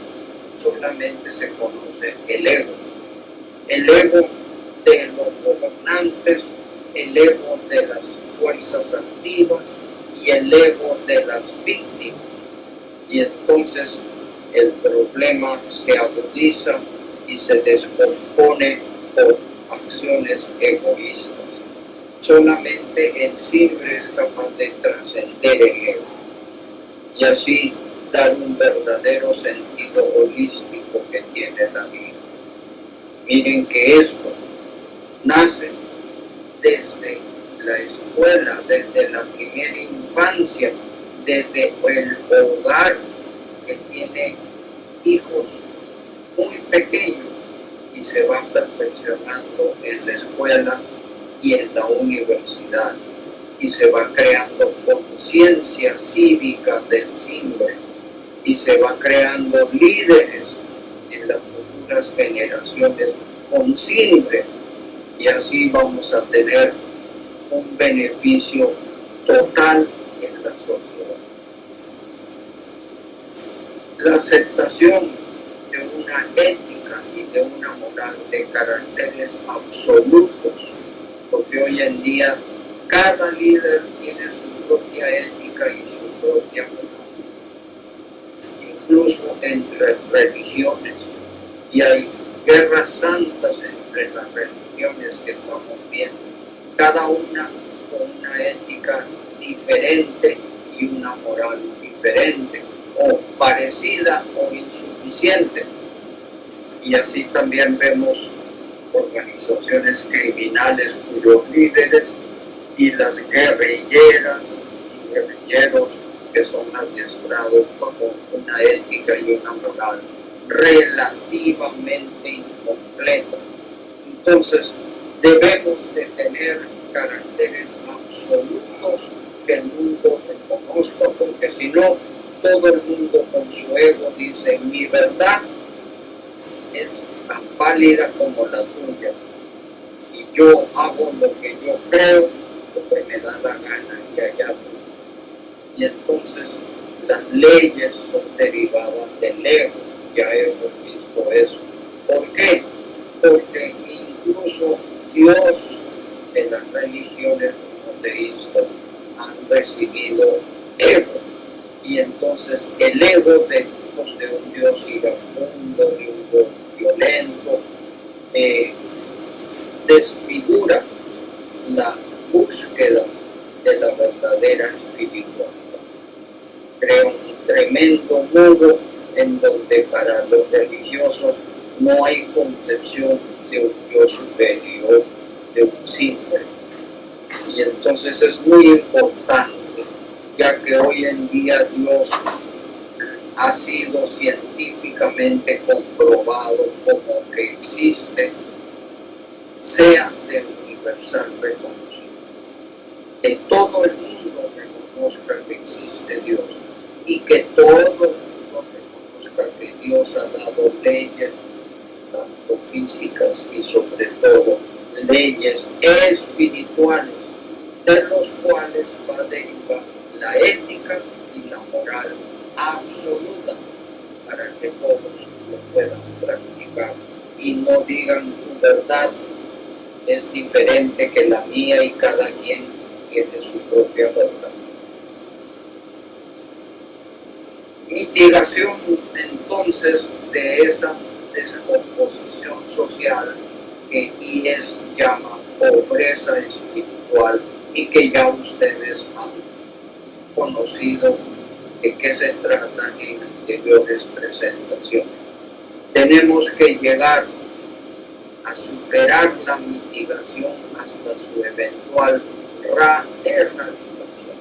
solamente se conoce el ego de los gobernantes, el ego de las fuerzas activas y el ego de las víctimas, y entonces el problema se agudiza y se descompone por acciones egoístas. Solamente el simple es capaz de trascender el ego y así dar un verdadero sentido holístico que tiene la vida. Miren que esto nace desde la escuela, desde la primera infancia, desde el hogar que tiene hijos muy pequeños y se van perfeccionando en la escuela y en la universidad y se va creando conciencia cívica del simple y se va creando líderes en las futuras generaciones con simple y así vamos a tener un beneficio total en la sociedad. La aceptación de una ética y de una moral de caracteres absolutos, porque hoy en día cada líder tiene su propia ética y su propia moral, incluso entre religiones, y hay guerras santas entre las religiones que estamos viendo, cada una con una ética diferente y una moral diferente, o parecida o insuficiente. Y así también vemos organizaciones criminales cuyos líderes y las guerrilleras y guerrilleros que son adiestrados bajo una ética y una moral relativamente incompleta. Entonces, debemos de tener caracteres absolutos que el mundo reconozca, porque si no, todo el mundo con su ego dice: mi verdad es tan válida como la tuya, y yo hago lo que yo creo, lo que me da la gana, y allá tú. Y entonces las leyes son derivadas del ego. Ya hemos visto eso. ¿Por qué? Porque incluso Dios de las religiones monoteístas han recibido ego. Y entonces el ego de un Dios iracundo, de un Dios violento, desfigura la búsqueda de la verdadera espiritualidad. Crea un tremendo muro en donde para los religiosos no hay concepción de un Dios superior, de un simple. Y entonces es muy importante, ya que hoy en día Dios ha sido científicamente comprobado como que existe, sea de universal reconocimiento. Que todo el mundo reconozca que existe Dios y que todo el mundo reconozca que Dios ha dado leyes, tanto físicas y sobre todo leyes espirituales, de los cuales va a derivar la ética y la moral absoluta para que todos lo puedan practicar y no digan: tu verdad es diferente que la mía y cada quien tiene su propia verdad. Mitigación entonces de esa descomposición social que IES llama pobreza espiritual y que ya ustedes han conocido de qué se trata en anteriores presentaciones. Tenemos que llegar a superar la mitigación hasta su eventual erradicación,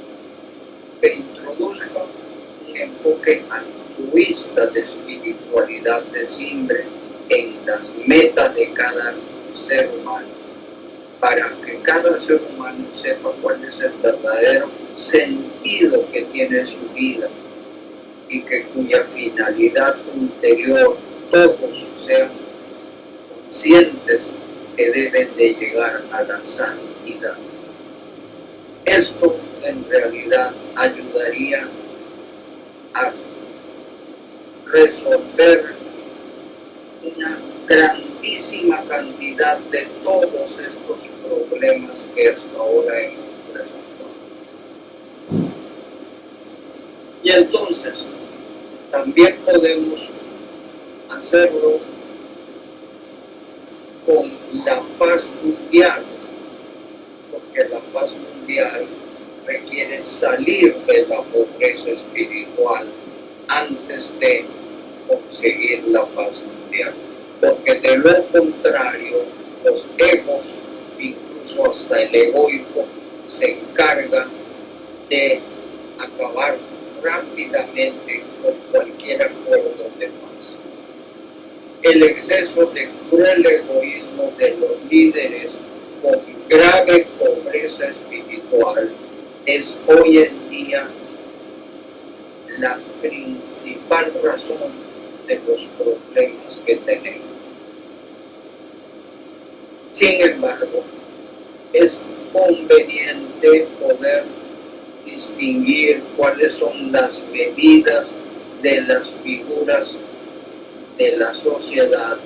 que introduzca un enfoque altruista de espiritualidad de siempre en las metas de cada ser humano, para que cada ser humano sepa cuál es el verdadero sentido que tiene su vida y que cuya finalidad ulterior todos sean conscientes que deben de llegar a la santidad. Esto en realidad ayudaría a resolver una grandísima cantidad de todos estos problemas que hasta ahora hemos presentado. Y entonces también podemos hacerlo con la paz mundial, porque la paz mundial requiere salir de la pobreza espiritual antes de conseguir la paz mundial, porque de lo contrario los egos, incluso hasta el egoico, se encargan de acabar rápidamente con cualquier acuerdo de paz. El exceso de cruel egoísmo de los líderes con grave pobreza espiritual es hoy en día la principal razón de los problemas que tenemos. Sin embargo, es conveniente poder distinguir cuáles son las medidas de las figuras de la sociedad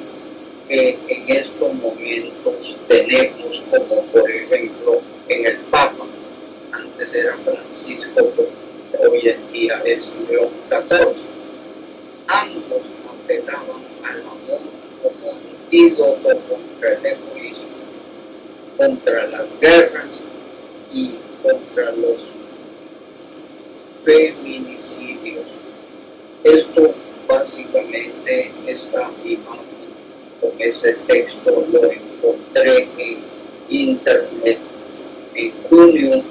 que en estos momentos tenemos, como por ejemplo en el Papa. Antes era Francisco, pero hoy en día es León XIV. Ambos apelaban al amor como antídoto contra el egoísmo, contra las guerras y contra los feminicidios. Esto básicamente, esta imagen con ese texto lo encontré en internet en junio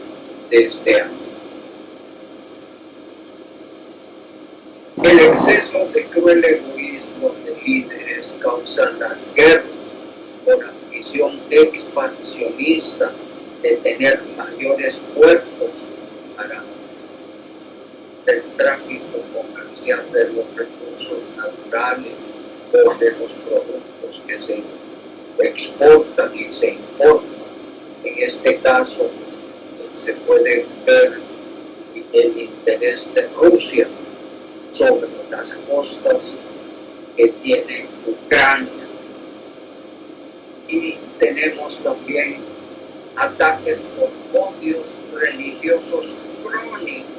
de este año. El exceso de cruel egoísmo de líderes causa las guerras por ambición expansionista de tener mayores puertos para el tráfico comercial de los recursos naturales o de los productos que se exportan y se importan. En este caso se puede ver el interés de Rusia sobre las costas que tiene Ucrania. Y tenemos también ataques por odios religiosos crónicos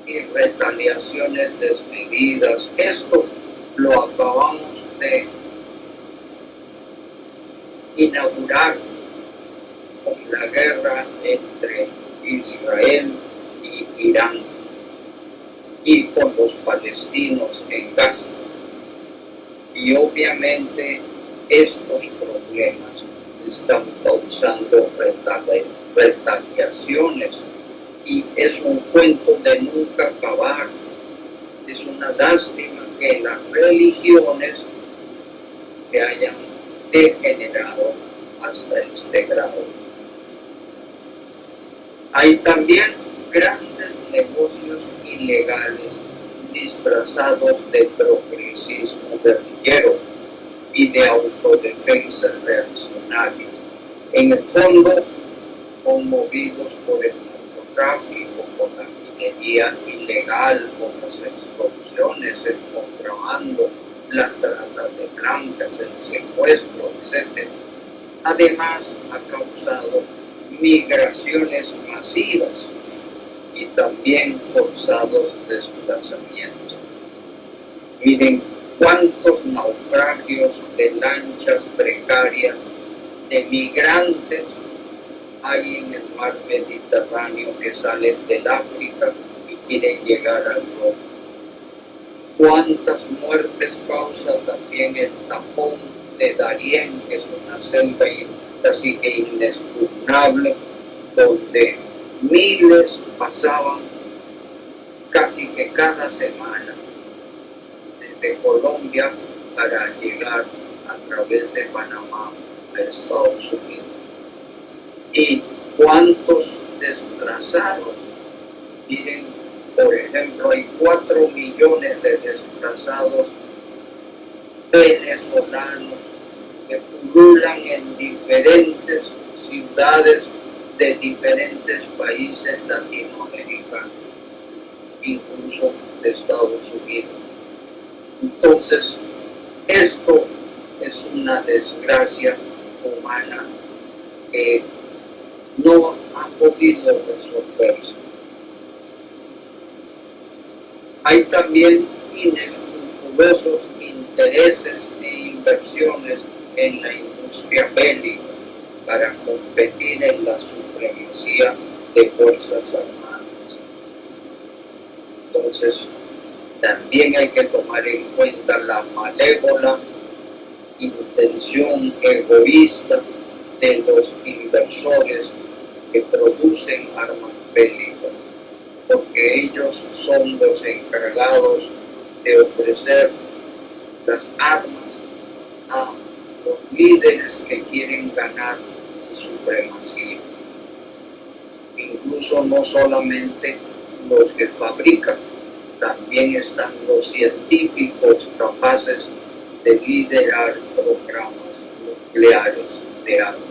y retaliaciones desmedidas. Esto lo acabamos de inaugurar con la guerra entre Israel y Irán y con los palestinos en Gaza. Y obviamente estos problemas están causando retaliaciones y es un cuento de nunca acabar. Es una lástima que las religiones se hayan degenerado hasta este grado. Hay también grandes negocios ilegales disfrazados de progresismo guerrillero y de autodefensa reaccionaria. En el fondo, conmovidos por el narcotráfico, por la minería ilegal, por las extorsiones, el contrabando, la trata de blancas, el secuestro, etc. Además, ha causado migraciones masivas y también forzados desplazamientos. Miren cuántos naufragios de lanchas precarias de migrantes hay en el mar Mediterráneo que salen del África y quieren llegar al Europa. Cuántas muertes causa también el tapón de Darién, que es una selva casi que inexpugnable, donde miles pasaban casi que cada semana desde Colombia para llegar a través de Panamá a Estados Unidos. Y cuántos desplazados. Miren, por ejemplo, hay 4 millones de desplazados venezolanos que pululan en diferentes ciudades de diferentes países latinoamericanos, incluso de Estados Unidos. Entonces, esto es una desgracia humana que no ha podido resolverse. Hay también inescrupulosos intereses e inversiones en la industria bélica para competir en la supremacía de Fuerzas Armadas. Entonces, también hay que tomar en cuenta la malévola intención egoísta de los inversores que producen armas bélicas, porque ellos son los encargados de ofrecer las armas a los líderes que quieren ganar en supremacía. Incluso no solamente los que fabrican, también están los científicos capaces de liderar programas nucleares de armas.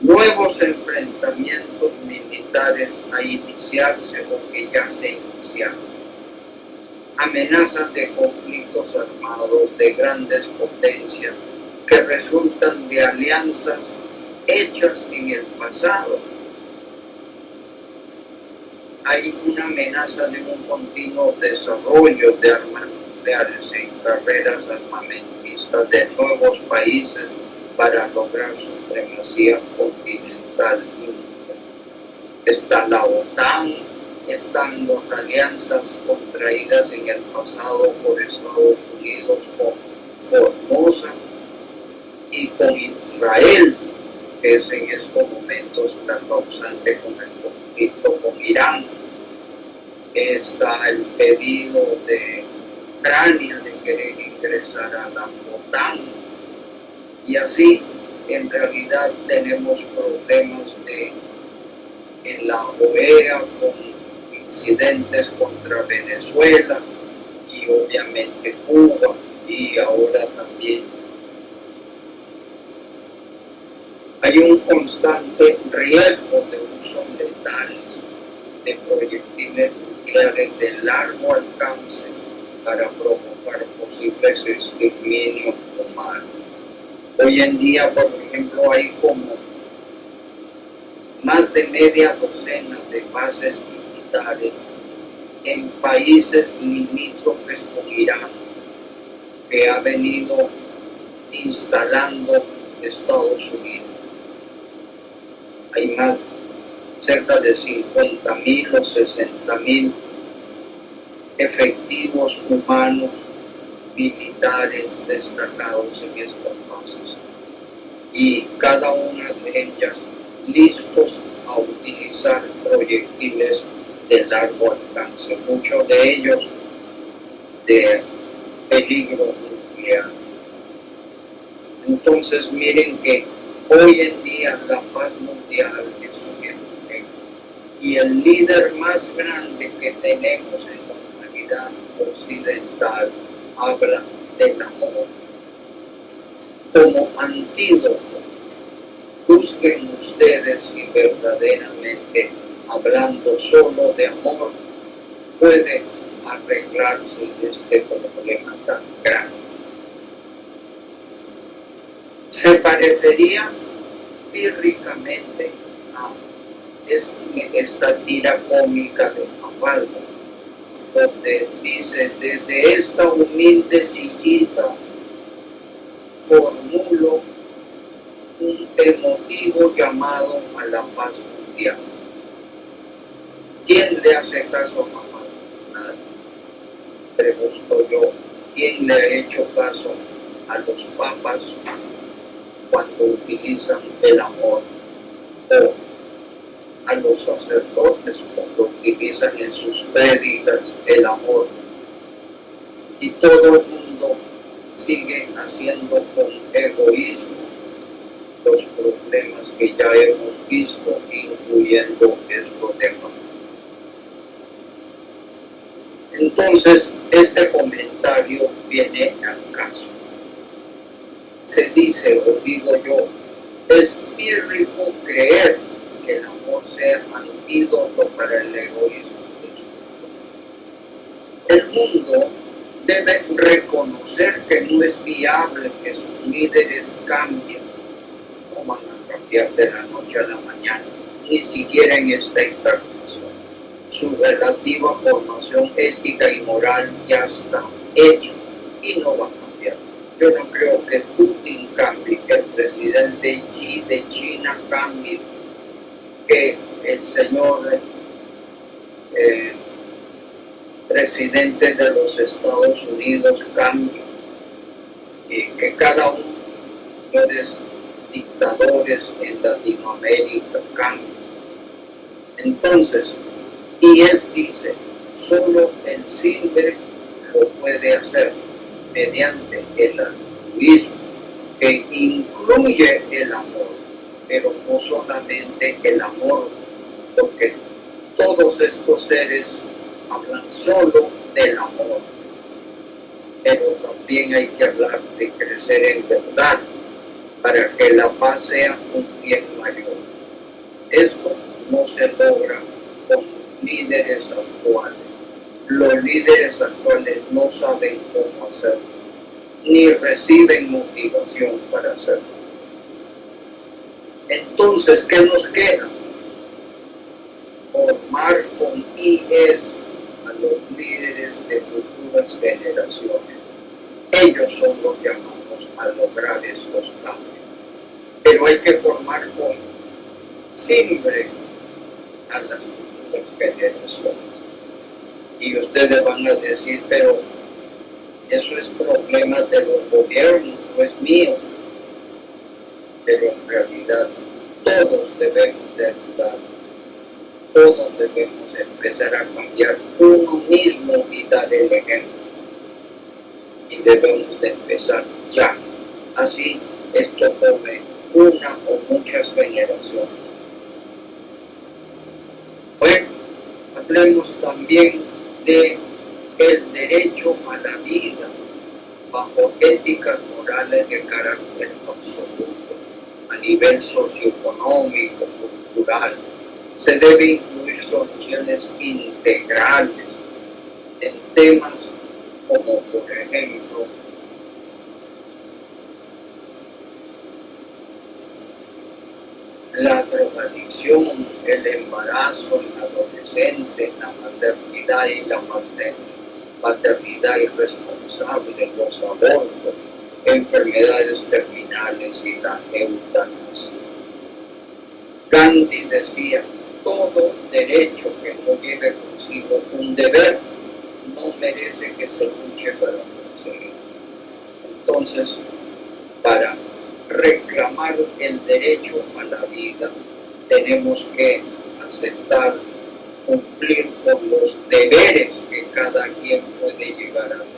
Nuevos enfrentamientos militares a iniciarse o que ya se iniciaron. Amenazas de conflictos armados de grandes potencias que resultan de alianzas hechas en el pasado. Hay una amenaza de un continuo desarrollo de armas nucleares en carreras armamentistas de nuevos países para lograr supremacía continental. Está la OTAN, están las alianzas contraídas en el pasado por Estados Unidos con Formosa y con Israel, que es en estos momentos la causante con el conflicto con Irán. Está el pedido de Ucrania de querer ingresar a la OTAN, y así en realidad tenemos problemas en la OEA con incidentes contra Venezuela y obviamente Cuba, y ahora también hay un constante riesgo de uso letal de proyectiles nucleares de largo alcance para provocar posibles exterminios humanos. Hoy en día, por ejemplo, hay como más de media docena de bases militares en países limítrofes con Irán que ha venido instalando Estados Unidos. Hay más, cerca de 50.000 o 60.000 efectivos humanos militares destacados en estas bases, y cada una de ellas listos a utilizar proyectiles de largo alcance, muchos de ellos de peligro nuclear. Entonces miren que hoy en día la paz mundial es un empleo, y el líder más grande que tenemos en la humanidad occidental habla del amor como antídoto. Busquen ustedes si verdaderamente, hablando solo de amor, puede arreglarse este problema tan grande. Se parecería pírricamente a esta tira cómica de Mafalda, donde dice: desde esta humilde sillita formulo un emotivo llamado a la paz mundial. ¿Quién le hace caso a Mafalda? Nadie. Pregunto yo, ¿quién le ha hecho caso a los papas cuando utilizan el amor? O a los sacerdotes cuando utilizan en sus prédicas el amor? Y todo el mundo sigue haciendo con egoísmo los problemas que ya hemos visto, incluyendo estos demás. Entonces, este comentario viene al caso. Se dice, o digo yo, es pírrico creer que el amor sea antídoto para el egoísmo. El mundo debe reconocer que no es viable que sus líderes cambien. No van a cambiar de la noche a la mañana, ni siquiera en esta encarnación. Su relativa formación ética y moral ya está hecha y no va a cambiar. Yo no creo que Putin cambie, que el presidente Xi de China cambie, que el señor presidente de los Estados Unidos cambie, que cada uno de los dictadores en Latinoamérica cambie. Entonces, IEF dice, solo el simple lo puede hacer mediante el altruismo, que incluye el amor, pero no solamente el amor, porque todos estos seres hablan solo del amor, pero también hay que hablar de crecer en verdad para que la paz sea un bien mayor. Esto no se logra con líderes actuales. Los líderes actuales no saben cómo hacerlo, ni reciben motivación para hacerlo. Entonces, ¿qué nos queda? Formar con IES a los líderes de futuras generaciones. Ellos son los llamados a lograr estos cambios. Pero hay que formar con siempre a las futuras otras generaciones. Y ustedes van a decir, pero eso es problema de los gobiernos, no es mío. Pero en realidad todos debemos de ayudar, todos debemos empezar a cambiar uno mismo y dar el ejemplo. Y debemos de empezar ya. Así esto tome una o muchas generaciones. Bueno, hablemos también de el derecho a la vida bajo éticas morales de carácter absoluto, a nivel socioeconómico, cultural. Se debe incluir soluciones integrales en temas como, por ejemplo, la drogadicción, el embarazo en adolescentes, la maternidad y la maternidad irresponsable, los abortos, enfermedades terminales y la eutanasia. Gandhi decía, todo derecho que no lleve consigo un deber no merece que se luche para conseguir. Entonces, para reclamar el derecho a la vida, tenemos que aceptar, cumplir con los deberes que cada quien puede llegar a tener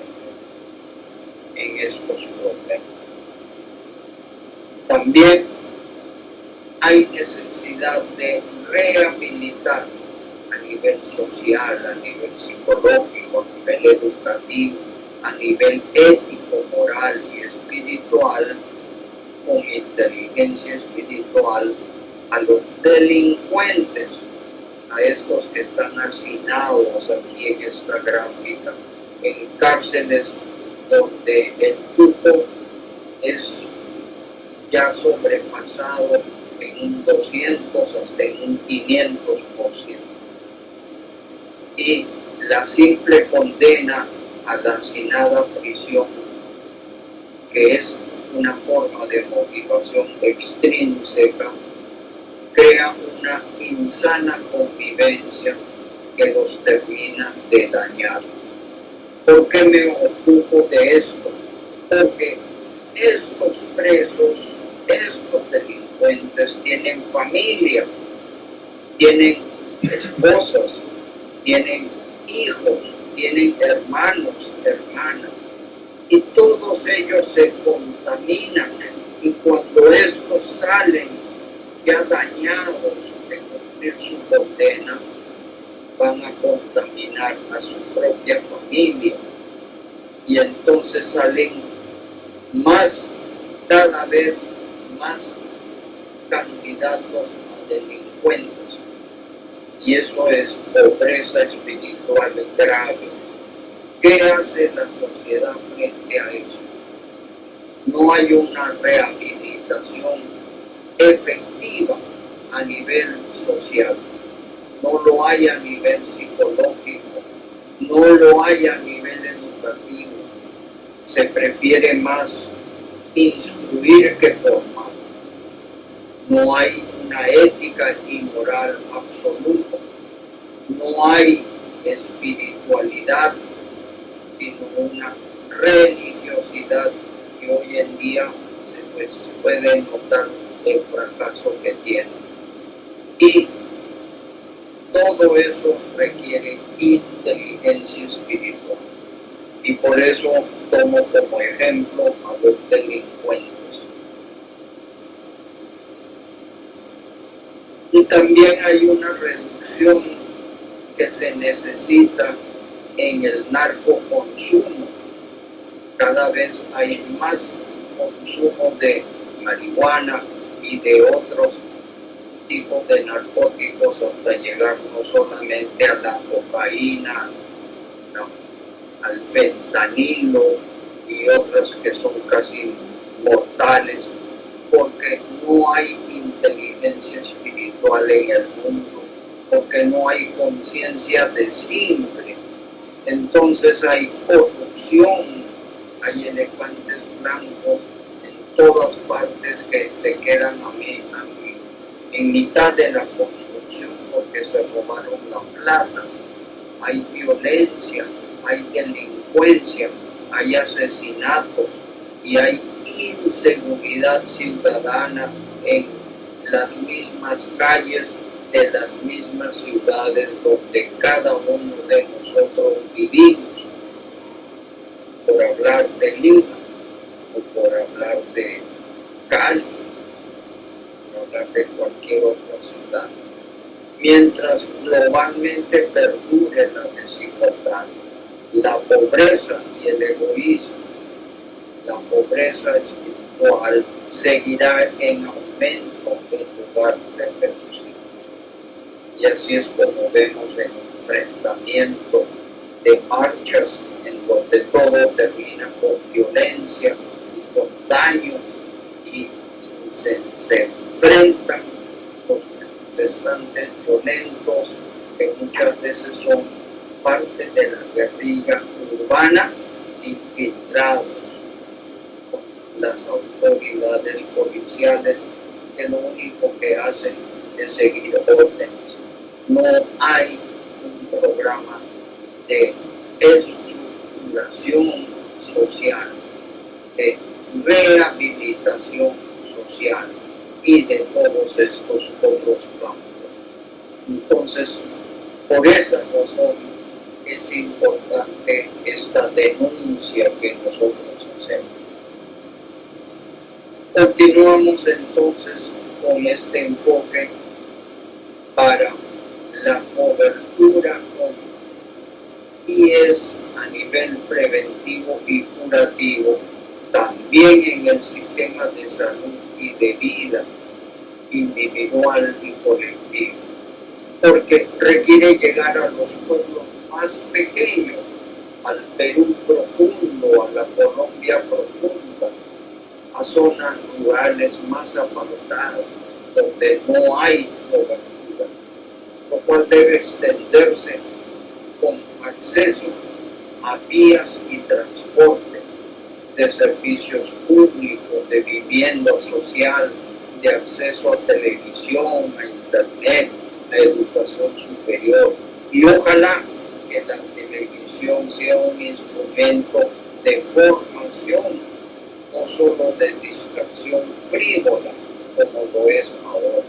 en estos problemas. También hay necesidad de rehabilitar a nivel social, a nivel psicológico, a nivel educativo, a nivel ético, moral y espiritual, con inteligencia espiritual, a los delincuentes, a estos que están hacinados aquí en esta gráfica, en cárceles donde el cupo es ya sobrepasado en un 200 hasta en un 500%. Y la simple condena a la hacinada prisión, que es una forma de motivación extrínseca, crea una insana convivencia que los termina de dañar. ¿Por qué me ocupo de esto? Porque estos presos, estos delincuentes tienen familia, tienen esposas, tienen hijos, tienen hermanos, hermanas, y todos ellos se contaminan, y cuando estos salen ya dañados de cumplir su condena, van a contaminar a su propia familia, y entonces salen cada vez más candidatos a delincuentes, y eso es pobreza espiritual grave. ¿Qué hace la sociedad frente a eso? No hay una rehabilitación efectiva a nivel social, no lo hay a nivel psicológico, no lo hay a nivel educativo. Se prefiere más instruir que formar. No hay una ética y moral absoluta, no hay espiritualidad, sino una religiosidad que hoy en día se puede notar el fracaso que tiene. Y todo eso requiere inteligencia espiritual. Y por eso tomo como ejemplo a los delincuentes. Y también hay una reducción que se necesita en el narcoconsumo. Cada vez hay más consumo de marihuana y de otros tipos de narcóticos hasta llegar no solamente a la cocaína, al fentanilo y otras que son casi mortales, porque no hay inteligencia espiritual en el mundo, porque no hay conciencia de simple. Entonces hay corrupción, hay elefantes blancos en todas partes que se quedan en mitad de la construcción corrupción porque se robaron la plata, hay violencia, hay delincuencia, hay asesinatos y hay inseguridad ciudadana en las mismas calles de las mismas ciudades donde cada uno de nosotros vivimos. Por hablar de Lima, o por hablar de Cali, por hablar de cualquier otra ciudad. Mientras globalmente perdure la desigualdad, la pobreza y el egoísmo, la pobreza espiritual seguirá en aumento en lugar de reducir. Y así es como vemos el enfrentamiento de marchas en donde todo termina con violencia y con daños y se enfrentan con manifestantes violentos que muchas veces son parte de la guerrilla urbana infiltrados con las autoridades policiales que lo único que hacen es seguir órdenes. No hay un programa de estructuración social, de rehabilitación social y de todos estos otros campos. Entonces, por esa razón es importante esta denuncia que nosotros hacemos. Continuamos entonces con este enfoque para la cobertura y es a nivel preventivo y curativo, también en el sistema de salud y de vida individual y colectivo, porque requiere llegar a los pueblos más pequeños, al Perú profundo, a la Colombia profunda, a zonas rurales más apartadas, donde no hay cobertura, lo cual debe extenderse con acceso a vías y transporte, de servicios públicos, de vivienda social, de acceso a televisión, a internet, a educación superior. Y ojalá que la televisión sea un instrumento de formación, no solo de distracción frívola, como lo es ahora.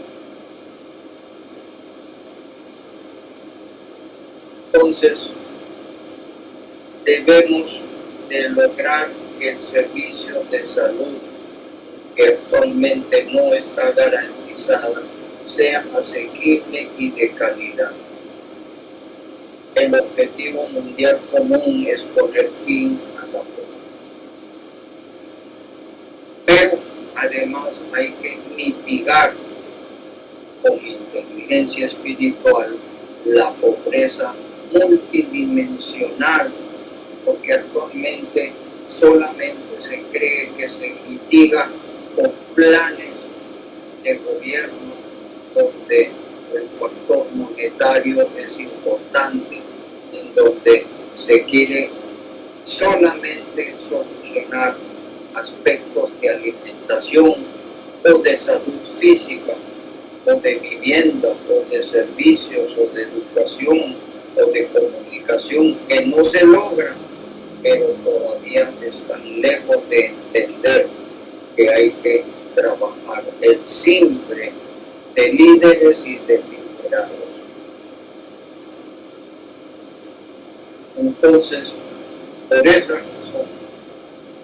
Entonces, debemos de lograr que el servicio de salud, que actualmente no está garantizada, sea asequible y de calidad. El objetivo mundial común es poner fin a la pobreza. Pero además hay que mitigar con inteligencia espiritual la pobreza multidimensional, porque actualmente solamente se cree que se mitiga con planes de gobierno donde el factor monetario es importante, en donde se quiere solamente solucionar aspectos de alimentación o de salud física o de vivienda o de servicios o de educación o de comunicación que no se logran, pero todavía están lejos de entender que hay que trabajar el simple de líderes y de liderados. Entonces, por esa razón,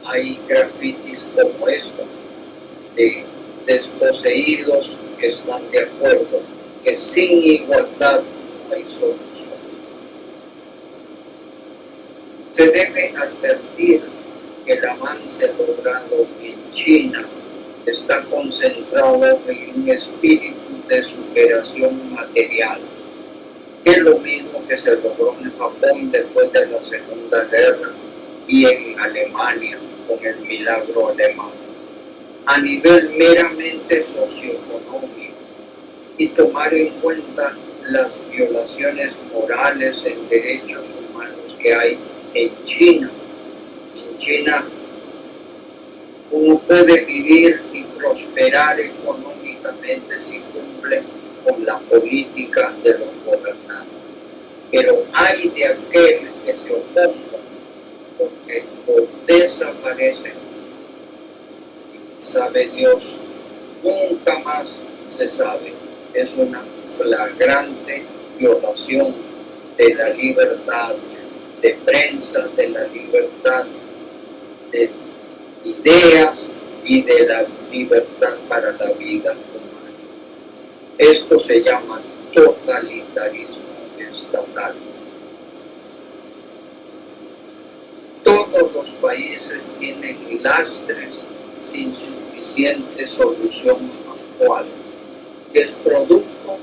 hay grafitis como esto, de desposeídos que están de acuerdo, que sin igualdad no hay solución. Se debe advertir que el avance logrado en China está concentrado en un espíritu de superación material, que es lo mismo que se logró en Japón después de la Segunda Guerra y en Alemania con el milagro alemán, a nivel meramente socioeconómico, y tomar en cuenta las violaciones morales en derechos humanos que hay en China. En China uno puede vivir y prosperar económicamente si cumple con la política de los gobernantes. Pero hay de aquel que se oponga, porque o desaparecen, sabe Dios, nunca más se sabe. Es una flagrante violación de la libertad de prensa, de la libertad de ideas y de la libertad para la vida humana. Esto se llama totalitarismo estatal. Todos los países tienen lastres sin suficiente solución actual, que es producto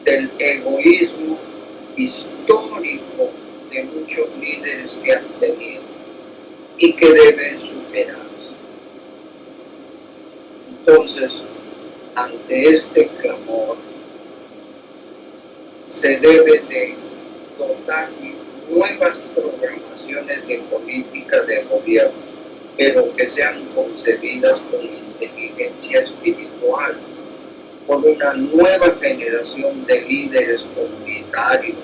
del egoísmo histórico de muchos líderes que han tenido y que deben superarse. Entonces, ante este clamor, se debe de dotar nuevas programaciones de política de gobierno, pero que sean concebidas con inteligencia espiritual, por una nueva generación de líderes comunitarios,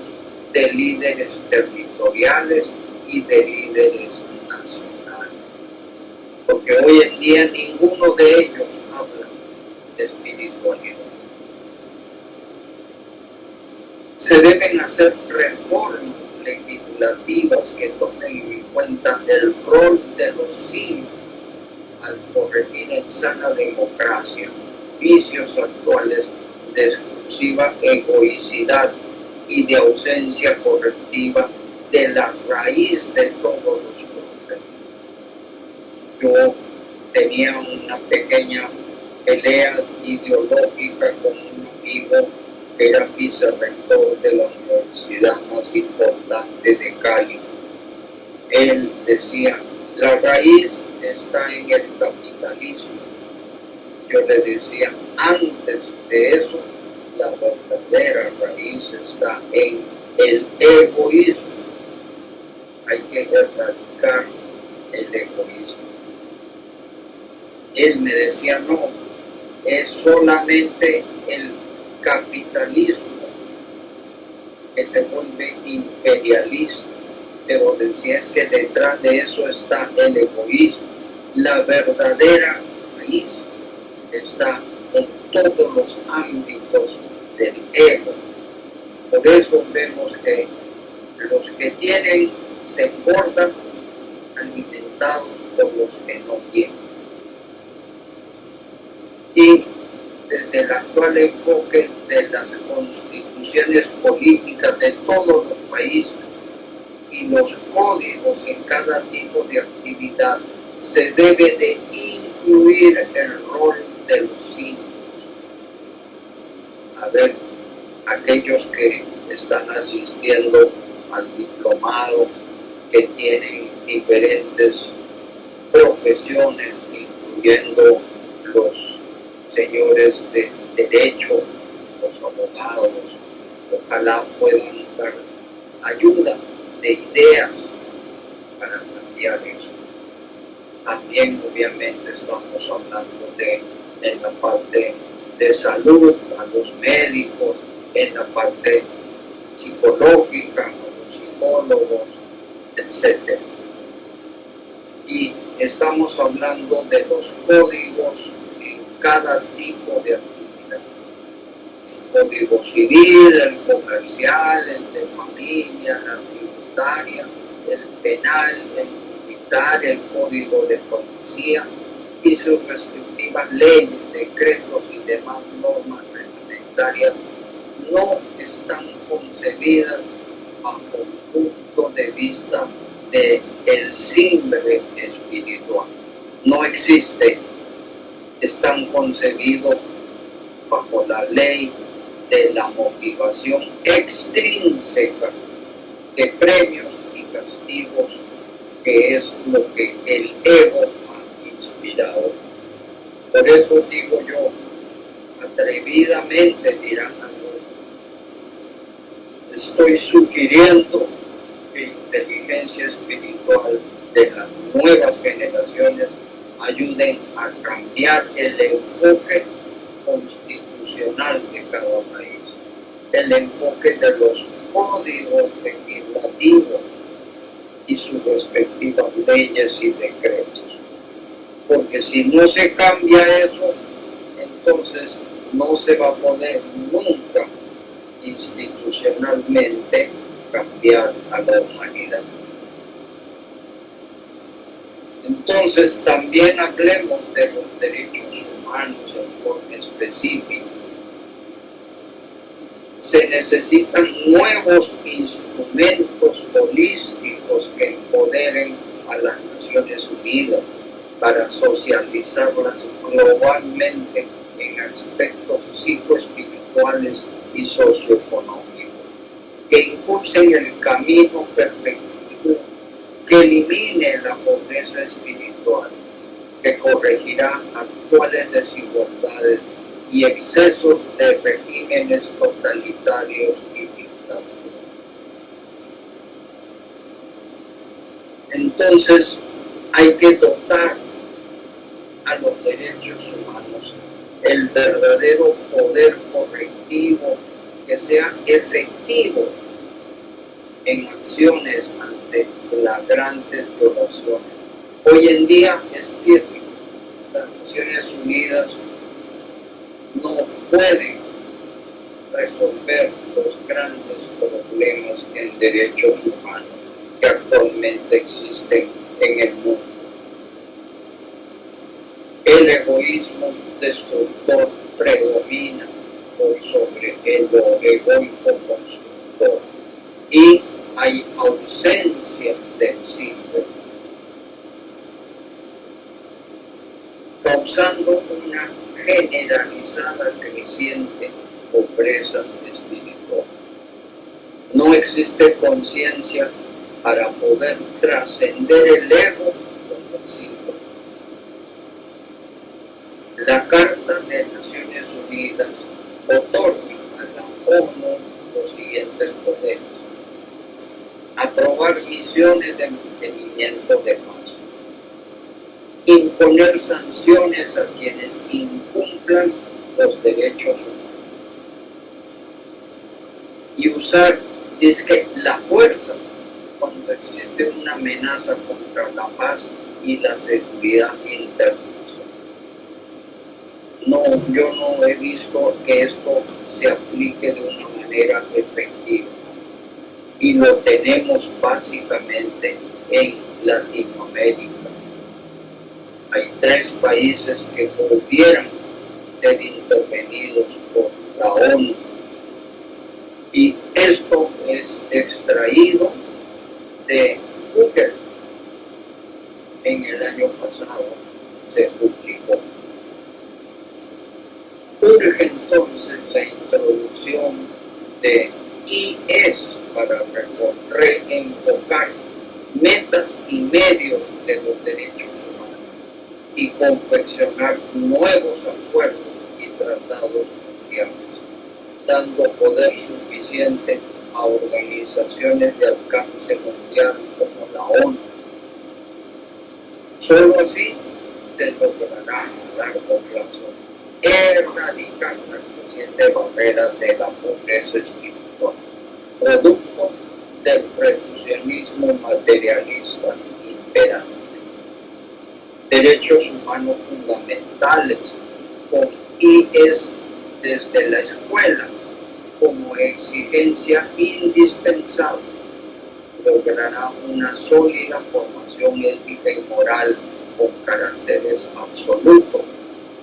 de líderes territoriales y de líderes nacionales. Porque hoy en día ninguno de ellos habla de espiritualidad. Se deben hacer reformas legislativas que tomen en cuenta el rol de los símbolos al corregir en sana democracia vicios actuales de exclusiva egoicidad y de ausencia correctiva de la raíz de todos los problemas. Yo tenía una pequeña pelea ideológica con un amigo que era vicerrector de la universidad más importante de Cali. Él decía, la raíz está en el capitalismo. Yo le decía, antes de eso, la verdadera raíz está en el egoísmo. Hay que erradicar el egoísmo. Él me decía, no, es solamente el capitalismo que se vuelve imperialista, pero decía es que detrás de eso está el egoísmo. La verdadera raíz está en todos los ámbitos del ego. Por eso vemos que los que tienen se engordan alimentados por los que no tienen. Y desde el actual enfoque de las constituciones políticas de todos los países y los códigos en cada tipo de actividad, se debe de incluir el rol de los símbolos. A ver, aquellos que están asistiendo al diplomado, que tienen diferentes profesiones, incluyendo los señores del derecho, los abogados, ojalá puedan dar ayuda de ideas para cambiar eso. También obviamente estamos hablando en la parte de salud, a los médicos, en la parte psicológica, a los psicólogos, etc. Y estamos hablando de los códigos en cada tipo de actividad. El código civil, el comercial, el de familia, la tributaria, el penal, el militar, el código de policía y sus respectivas leyes, decretos y demás normas reglamentarias no están concebidas bajo un punto de vista del símbolo espiritual. No existe. Están concebidos bajo la ley de la motivación extrínseca de premios y castigos, que es lo que el ego ha inspirado. Por eso digo yo, atrevidamente dirán algunos, estoy sugiriendo que inteligencia espiritual de las nuevas generaciones ayuden a cambiar el enfoque constitucional constitucional de cada país, el enfoque de los códigos legislativos y sus respectivas leyes y decretos. Porque si no se cambia eso, entonces no se va a poder nunca institucionalmente cambiar a la humanidad. Entonces también hablemos de los derechos humanos en forma específica. Se necesitan nuevos instrumentos holísticos que empoderen a las Naciones Unidas para socializarlas globalmente en aspectos psicoespirituales y socioeconómicos, que impulsen el camino perfectivo, que elimine la pobreza espiritual, que corregirá actuales desigualdades y excesos de regímenes totalitarios y dictaduras. Entonces, hay que dotar a los derechos humanos el verdadero poder correctivo que sea efectivo en acciones ante flagrantes violaciones. Hoy en día es firme. Las Naciones Unidas no pueden resolver los grandes problemas en derechos humanos que actualmente existen en el mundo. El egoísmo destructor predomina hoy sobre el egoico constructor y hay ausencia del simple, causando una generalizada creciente pobreza espiritual. No existe conciencia para poder trascender el ego con el simple. La Carta de Naciones Unidas otorga a la ONU los siguientes poderes: aprobar misiones de mantenimiento de paz, imponer sanciones a quienes incumplan los derechos humanos y usar la fuerza cuando existe una amenaza contra la paz y la seguridad internacional. No, yo no he visto que esto se aplique de una manera efectiva y lo tenemos básicamente en Latinoamérica. Hay 3 países que pudieran ser intervenidos por la ONU y esto es extraído de Google. En el año pasado se publicó. Urge entonces la introducción de IES para reenfocar metas y medios de los derechos humanos y confeccionar nuevos acuerdos y tratados mundiales, dando poder suficiente a organizaciones de alcance mundial como la ONU. Solo así se logrará a largo plazo erradicar la creciente barrera de la pobreza espiritual, producto del reduccionismo materialista imperante. Derechos humanos fundamentales con IES desde la escuela como exigencia indispensable logrará una sólida formación ética y moral con caracteres absolutos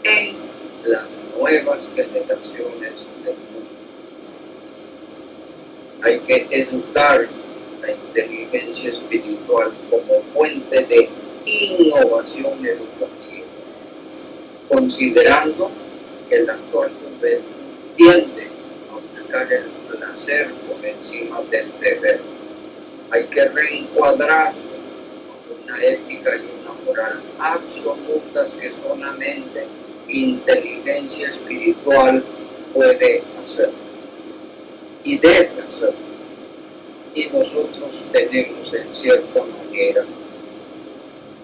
en las nuevas generaciones del mundo. Hay que educar la inteligencia espiritual como fuente de innovación educativa, considerando que el actual juventud tiende a buscar el placer por encima del deber. Hay que reencuadrar una ética y una moral absolutas que solamente inteligencia espiritual puede hacer y debe hacer. Y nosotros tenemos en cierta manera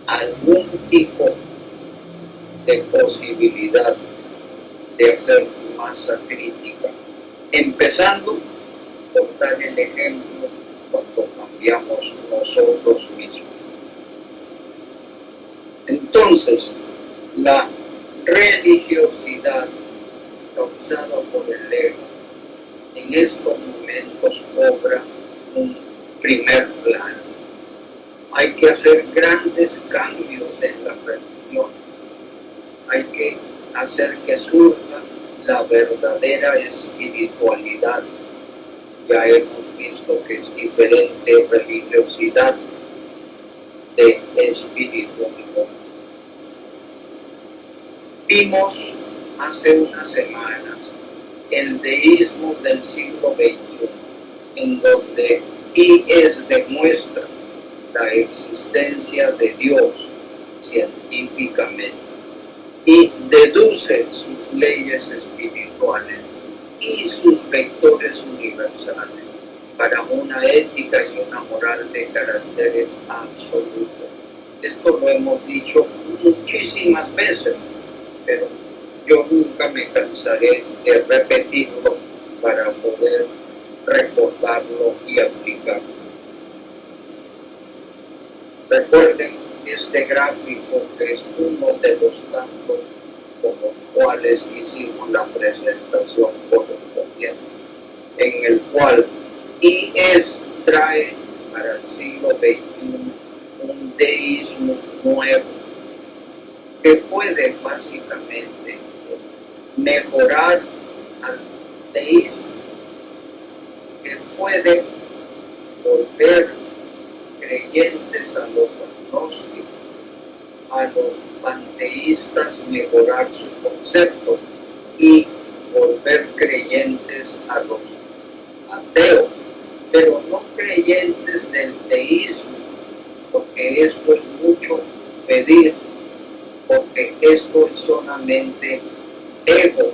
algún tipo de posibilidad de hacer masa crítica, empezando por dar el ejemplo cuando cambiamos nosotros mismos. Entonces, la religiosidad causada por el ego en estos momentos cobra un primer plano. Hay que hacer grandes cambios en la religión. Hay que hacer que surja la verdadera espiritualidad. Ya hemos visto que es diferente religiosidad de espiritualidad. Vimos hace unas semanas el deísmo del siglo XXI, en donde IES demuestra la existencia de Dios científicamente y deduce sus leyes espirituales y sus vectores universales para una ética y una moral de caracteres absolutos. Esto lo hemos dicho muchísimas veces, pero yo nunca me cansaré de repetirlo para poder recordarlo y aplicarlo. Recuerden este gráfico, que es uno de los tantos con los cuales hicimos la presentación correspondiente, en el cual IES trae para el siglo XXI un deísmo nuevo que puede básicamente mejorar al deísmo, que puede volver creyentes a los agnósticos, a los panteístas mejorar su concepto y volver creyentes a los ateos, pero no creyentes del teísmo, porque esto es mucho pedir, porque esto es solamente ego,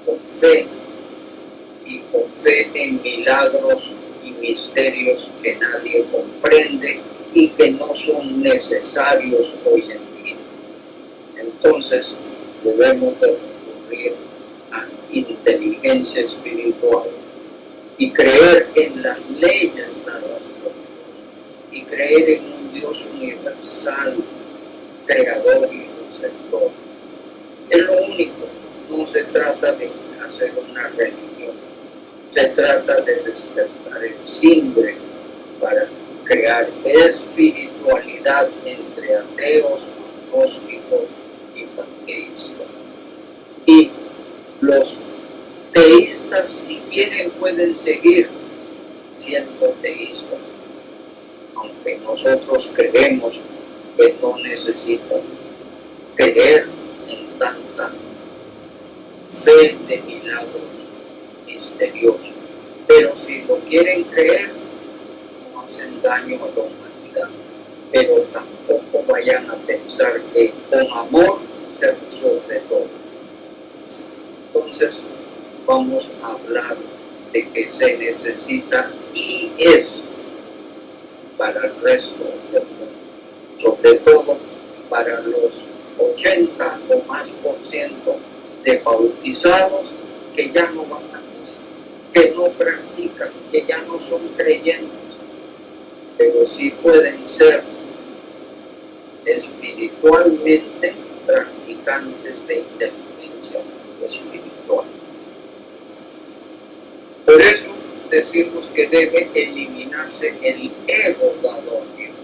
con fe, y con fe en milagros y misterios que nadie comprende y que no son necesarios hoy en día. Entonces debemos de recurrir a inteligencia espiritual y creer en las leyes dadas por Dios y creer en un Dios universal, creador y conceptor. Es lo único. No se trata de hacer una religión, se trata de despertar el simbre para crear espiritualidad entre ateos, agnósticos y panteístas. Y los teístas, si quieren, pueden seguir siendo teístas, aunque nosotros creemos que no necesitan creer en tanta fe de milagros misteriosos. Pero si lo quieren creer, no hacen daño a la humanidad. Pero tampoco vayan a pensar que con amor se resuelve todo. Entonces, vamos a hablar de que se necesita IES para el resto del mundo, sobre todo para los 80 o más % de bautizados que ya no van a misa, que no practican, que ya no son creyentes, pero sí pueden ser espiritualmente practicantes de inteligencia espiritual. Por eso decimos que debe eliminarse el ego dado a Dios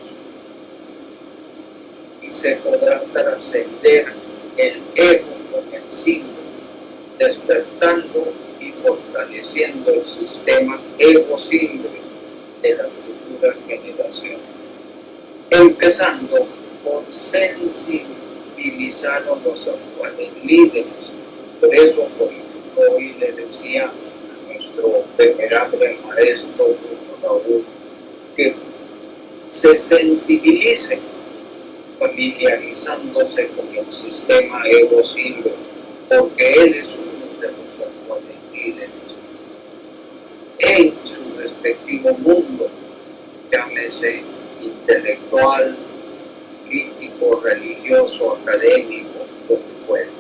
y se podrá trascender el ego con el símbolo, despertando y fortaleciendo el sistema ego-símbolo de las futuras generaciones, empezando por sensibilizar a los actuales líderes. Por eso hoy le decía a nuestro venerable maestro Raúl que se sensibilicen, familiarizándose con el sistema ego-símbolo, porque él es uno de los actuales líderes en su respectivo mundo, llámese intelectual, político, religioso, académico, lo que fuera.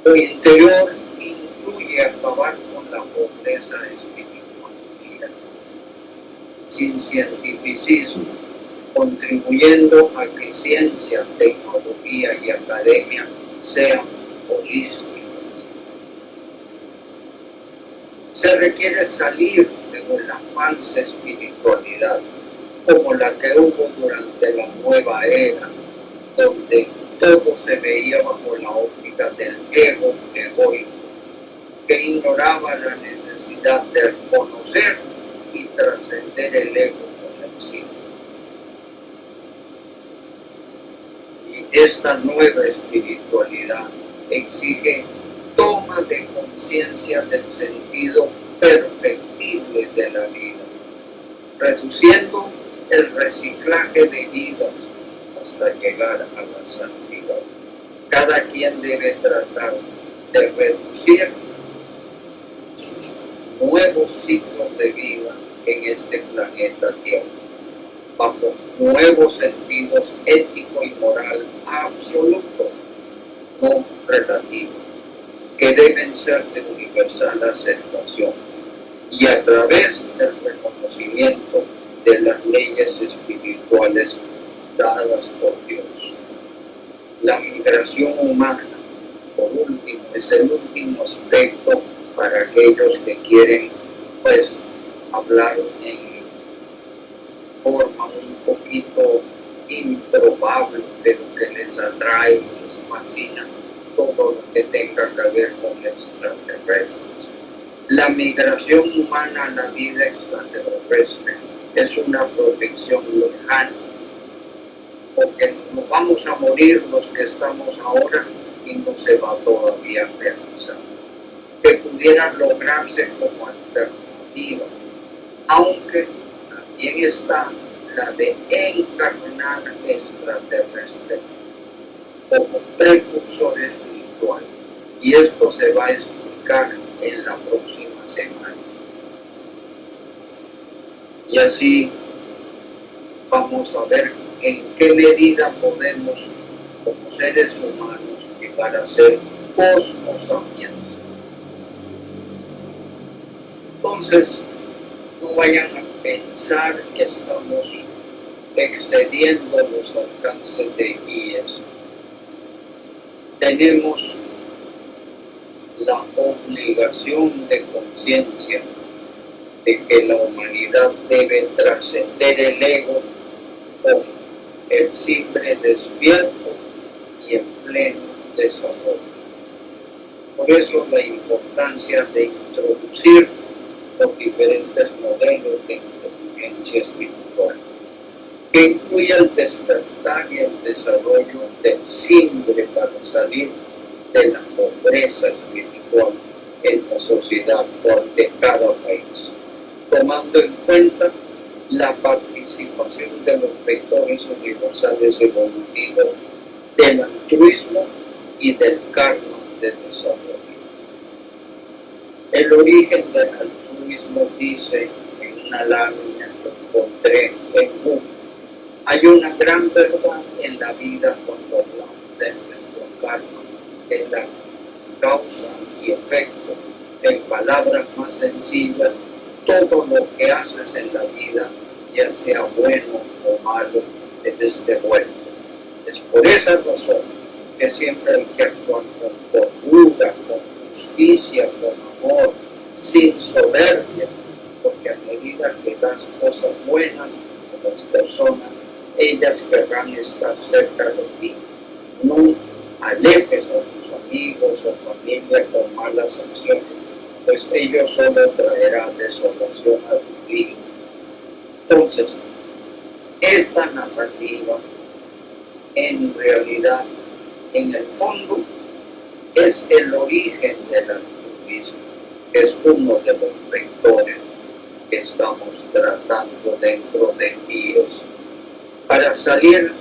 Lo interior incluye acabar con la pobreza espiritual sin cientificismo, contribuyendo a que ciencia, tecnología y academia sean holísticas. Se requiere salir de la falsa espiritualidad, como la que hubo durante la nueva era, donde todo se veía bajo la óptica del ego egoico, que ignoraba la necesidad de conocer y trascender el ego con el sí. Y esta nueva espiritualidad exige toma de conciencia del sentido perfectible de la vida, reduciendo el reciclaje de vidas hasta llegar a la santidad. Cada quien debe tratar de reducir sus nuevos ciclos de vida en este planeta Tierra, bajo nuevos sentidos ético y moral absolutos, no relativos, que deben ser de universal aceptación, y a través del reconocimiento de las leyes espirituales dadas por Dios. La migración humana, por último, es el último aspecto para aquellos que quieren, hablar en forma un poquito improbable, pero que les atrae, les fascina todo lo que tenga que ver con extraterrestres. La migración humana a la vida extraterrestre es una protección lejana, porque nos vamos a morir los que estamos ahora y no se va todavía a realizar, que pudieran lograrse como alternativa, aunque también está la de encarnar extraterrestres como precursor espiritual, y esto se va a explicar en la próxima semana. Y así vamos a ver en qué medida podemos, como seres humanos, llegar a ser cosmosapiens. Entonces, no vayan a pensar que estamos excediendo los alcances de guías. Tenemos la obligación de conciencia de que la humanidad debe trascender el ego con el simple despierto y en pleno desarrollo. Por eso la importancia de introducir los diferentes modelos de inteligencia espiritual, que incluya el despertar y el desarrollo del simple para salir de la pobreza espiritual en la sociedad actual de cada país, tomando en cuenta la participación de los vectores universales evolutivos del altruismo y del karma de desarrollo. El origen del altruismo dice en una lámina que encontré en Google: hay una gran verdad en la vida cuando hablamos de nuestro karma, que es la causa y efecto. En palabras más sencillas, todo lo que haces en la vida, ya sea bueno o malo, es devuelto. Es por esa razón que siempre hay que actuar con cordura, con justicia, con amor, sin soberbia, porque a medida que das cosas buenas a las personas, ellas querrán estar cerca de ti. No alejes a tus amigos o familia con malas acciones, pues ellos solo traerán desolación a tu vida. Entonces, esta narrativa, en realidad, en el fondo, es el origen del altruismo, que es uno de los vectores que estamos tratando dentro de guías, para salir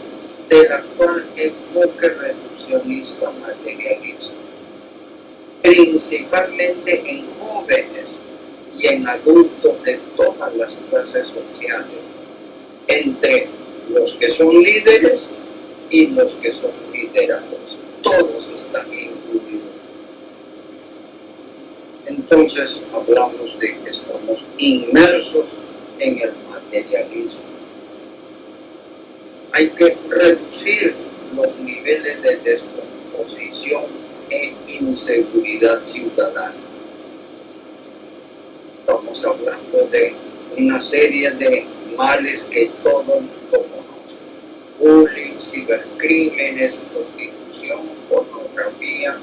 del actual enfoque reduccionista materialista, principalmente en jóvenes y en adultos de todas las clases sociales, entre los que son líderes y los que son liderados. Todos están incluidos, Entonces hablamos de que estamos inmersos en el materialismo. Hay que reducir los niveles de descomposición e inseguridad ciudadana. Estamos hablando de una serie de males que todo el mundo conoce: bullying, cibercrímenes, prostitución, pornografía,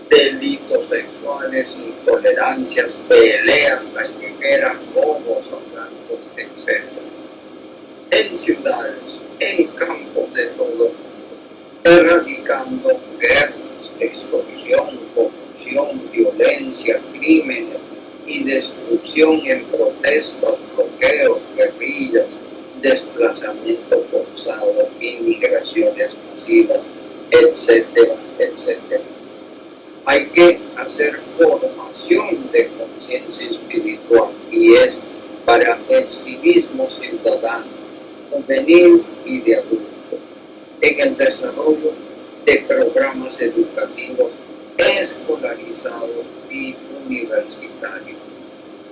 delitos sexuales, intolerancias, peleas callejeras, robos, asaltos, etc. En ciudades, en campos de todo el mundo, erradicando guerras, extorsión, corrupción, violencia, crímenes y destrucción en protestas, bloqueos, guerrillas, desplazamiento forzado, inmigraciones masivas, etcétera, etcétera. Hay que hacer formación de conciencia espiritual, y es para el civismo ciudadano, juvenil y de adulto, en el desarrollo de programas educativos escolarizados y universitarios,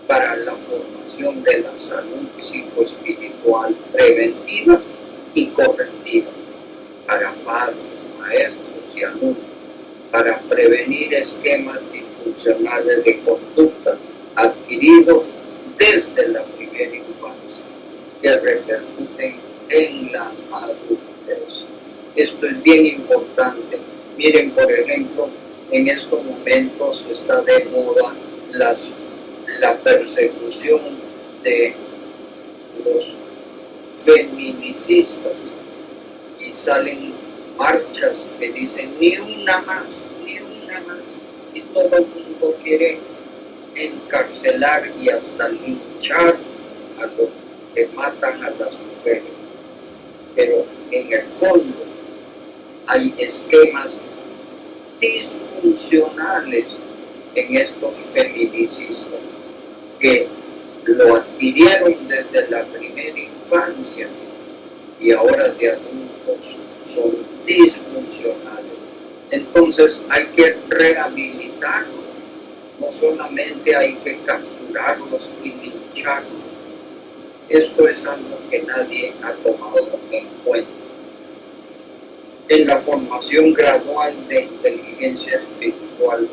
para la formación de la salud psicoespiritual preventiva y correctiva, para padres, maestros y alumnos, para prevenir esquemas disfuncionales de conducta adquiridos desde la primera infancia, que repercuten en la adultez. Esto es bien importante. Miren, por ejemplo, en estos momentos está de moda la persecución de los feminicistas, y salen marchas que dicen ni una más, y todo el mundo quiere encarcelar y hasta linchar a los que matan a las mujeres. Pero en el fondo hay esquemas disfuncionales en estos feminicistas que lo adquirieron desde la primera infancia y ahora de adultos son disfuncionales. Entonces hay que rehabilitarlos, no solamente hay que capturarlos y lincharlos. Esto es algo que nadie ha tomado en cuenta. En la formación gradual de inteligencia espiritual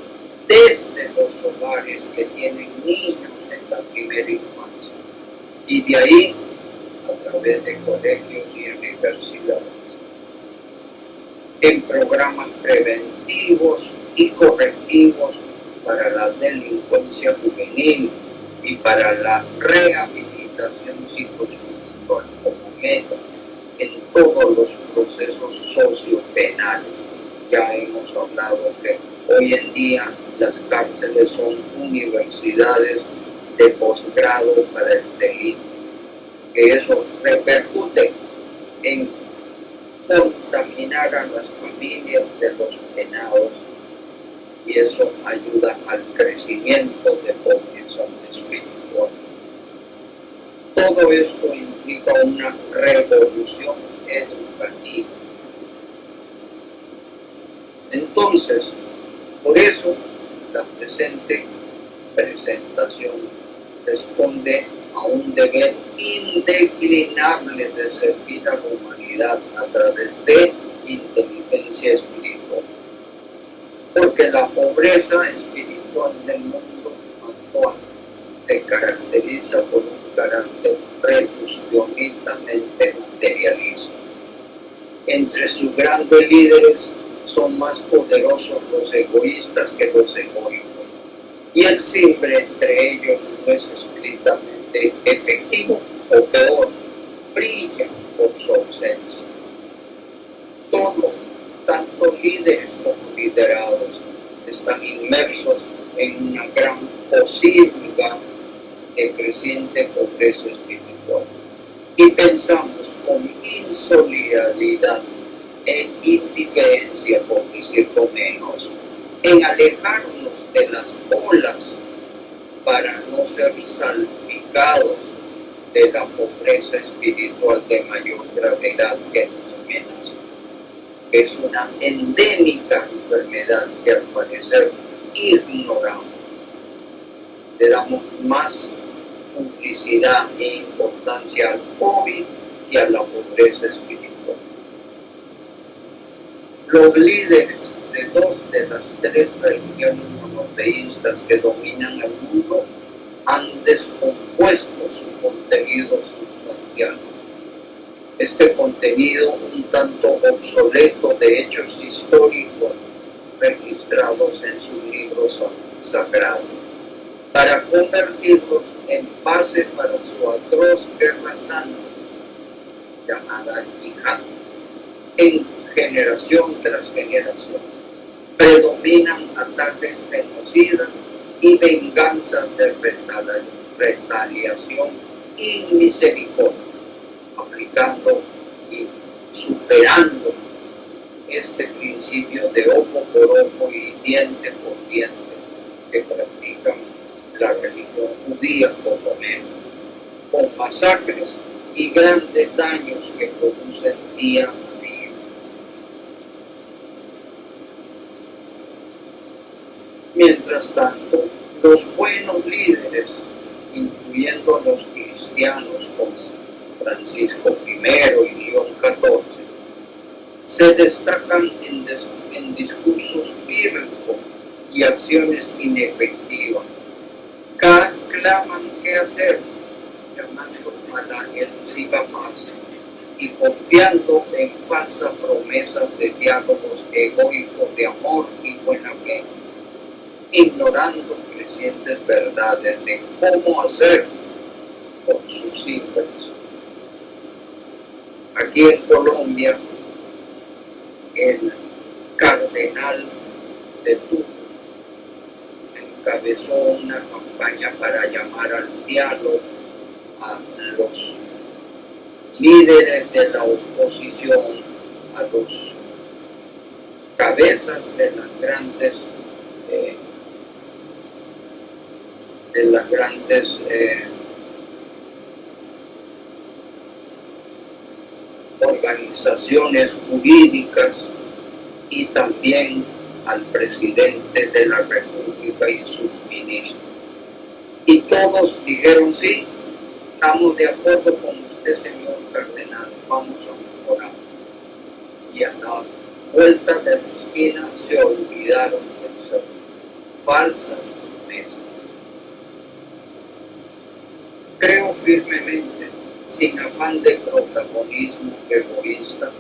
desde los hogares que tienen niños en la primera infancia, y de ahí a través de colegios y universidades, en programas preventivos y correctivos para la delincuencia juvenil y para la rehabilitación psicoespiritual como meta en todos los procesos sociopenales. Ya hemos hablado que hoy en día las cárceles son universidades de posgrado para el delito, que eso repercute en contaminar a las familias de los penados, y eso ayuda al crecimiento de población espiritual. Todo esto implica una revolución educativa. Entonces, por eso la presente presentación responde a un deber indeclinable de servir a la humanidad a través de inteligencia espiritual. Porque la pobreza espiritual del mundo actual se caracteriza por un carácter reduccionistamente materialista. Entre sus grandes líderes son más poderosos los egoístas que los egoicos, y el simbre entre ellos no es estrictamente efectivo, o peor, brilla por su ausencia. Todos, tanto líderes como liderados, están inmersos en una gran posible de creciente pobreza espiritual, y pensamos con insolidaridad e indiferencia, por decirlo menos, en alejarnos de las olas para no ser salpicados de la pobreza espiritual de mayor gravedad que nos amenaza. Es una endémica enfermedad que al parecer ignoramos. le damos más publicidad e importancia al COVID que a la pobreza espiritual. Los líderes de dos de las tres religiones monoteístas que dominan el mundo han descompuesto su contenido sustancial. Este contenido un tanto obsoleto de hechos históricos registrados en sus libros sagrados, para convertirlos en base para su atroz guerra santa llamada yihad. En generación tras generación predominan ataques genocidas y venganzas de retaliación y misericordia, aplicando y superando este principio de ojo por ojo y diente por diente que practican la religión judía, por lo menos, con masacres y grandes daños que producen día a día. Mientras tanto, los buenos líderes, incluyendo a los cristianos como Francisco I y León XIV, se destacan en discursos bíblicos y acciones inefectivas. Claman qué hacer, llamando a la elusiva paz y confiando en falsas promesas de diálogos egoicos de amor y buena fe, ignorando crecientes verdades de cómo hacer con sus hijos. Aquí en Colombia, el cardenal de Turco encabezó una campaña para llamar al diálogo a los líderes de la oposición, a los cabezas de las grandes organizaciones jurídicas y también al presidente de la República y sus ministros. Y todos dijeron, sí, estamos de acuerdo con usted, señor cardenal, vamos a mejorar. Y a la vuelta de la esquina se olvidaron de esas falsas promesas. Creo firmemente, sin afán de protagonismo egoísta,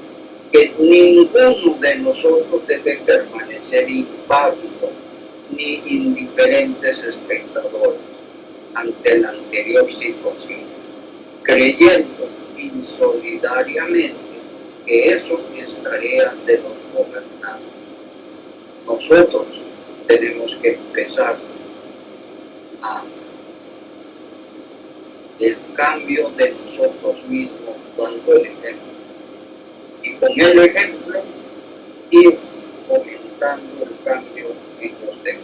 que ninguno de nosotros debe permanecer impávido ni indiferentes espectadores ante la anterior situación, creyendo insolidariamente que eso es tarea de los gobernantes. Nosotros tenemos que empezar a el cambio de nosotros mismos dando el ejemplo. Y con el ejemplo ir fomentando el cambio en los demás.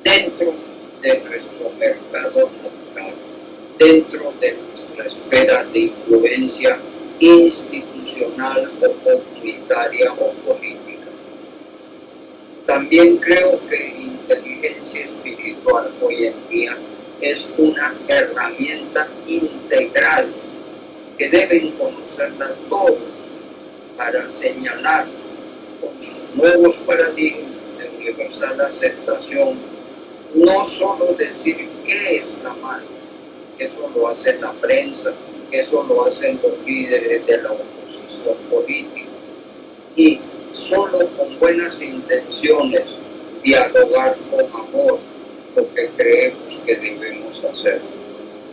Dentro de nuestro mercado natural, dentro de nuestra esfera de influencia institucional o comunitaria o política. También creo que inteligencia espiritual hoy en día es una herramienta integral que deben conocerla todos para señalar con sus nuevos paradigmas de universal aceptación, no solo decir qué está mal, eso lo hace la prensa, eso lo hacen los líderes de la oposición política, y solo con buenas intenciones dialogar con amor lo que creemos que debemos hacer,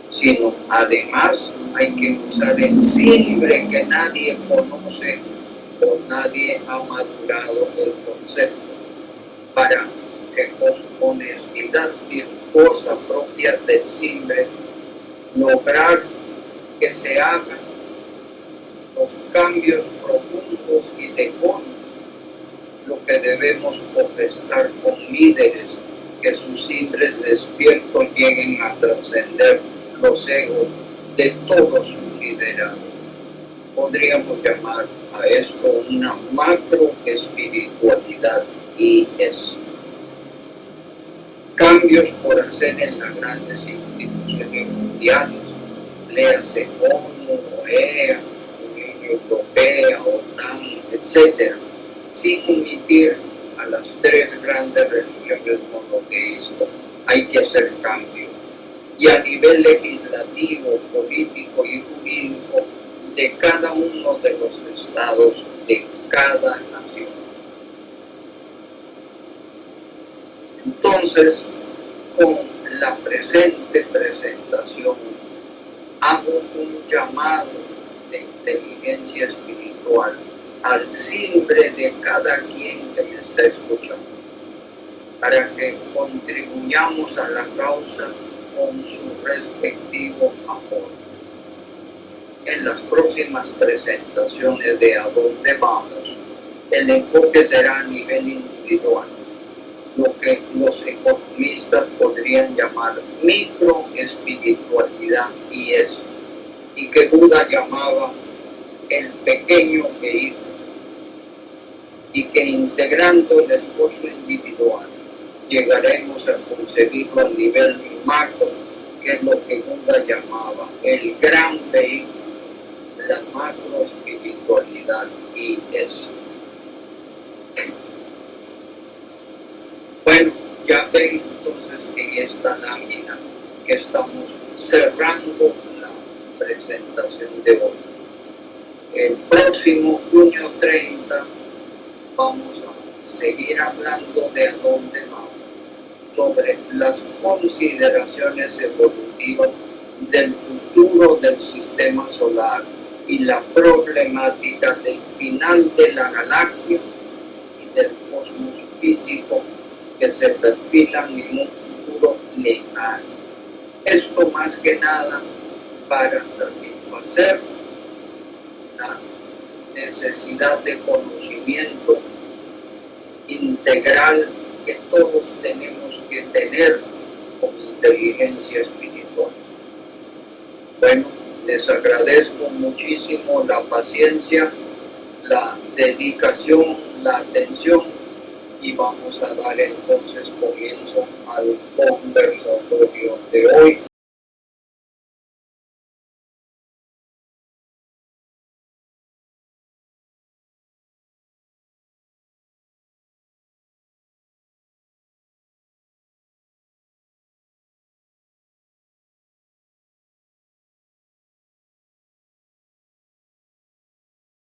sino además hay que usar el simbre que nadie conoce o nadie ha madurado el concepto para que con honestidad virtuosa propia del simbre lograr que se hagan los cambios profundos y de fondo, lo que debemos contestar con líderes que sus simples despiertos lleguen a trascender los egos de todos sus liderados. Podríamos llamar a esto una macro espiritualidad, y es. cambios por hacer en las grandes instituciones mundiales, léase ONU, OEA, Unión Europea, OTAN, etc., sin omitir a las tres grandes religiones monoteístas. Hay que hacer cambios. Y a nivel legislativo, político y jurídico de cada uno de los estados de cada nación. Entonces, con la presente presentación, hago un llamado de inteligencia espiritual al simple de cada quien que me está escuchando, para que contribuyamos a la causa con su respectivo apoyo. En las próximas presentaciones de A Dónde Vamos, el enfoque será a nivel individual, lo que los economistas podrían llamar microespiritualidad y que Buda llamaba el pequeño vehículo, y que integrando el esfuerzo individual llegaremos a conseguirlo a nivel macro, que es lo que Buda llamaba el gran vehículo, la macroespiritualidad y eso. Bueno, ya ven entonces en esta lámina que estamos cerrando la presentación de hoy. El próximo junio 30 vamos a seguir hablando de a dónde vamos, sobre las consideraciones evolutivas del futuro del sistema solar y la problemática del final de la galaxia y del cosmos físico que se perfilan en un futuro lejano. Esto más que nada para satisfacer la necesidad de conocimiento integral que todos tenemos que tener con inteligencia espiritual. Bueno, les agradezco muchísimo la paciencia, la dedicación, la atención, y vamos a dar entonces comienzo al conversatorio de hoy.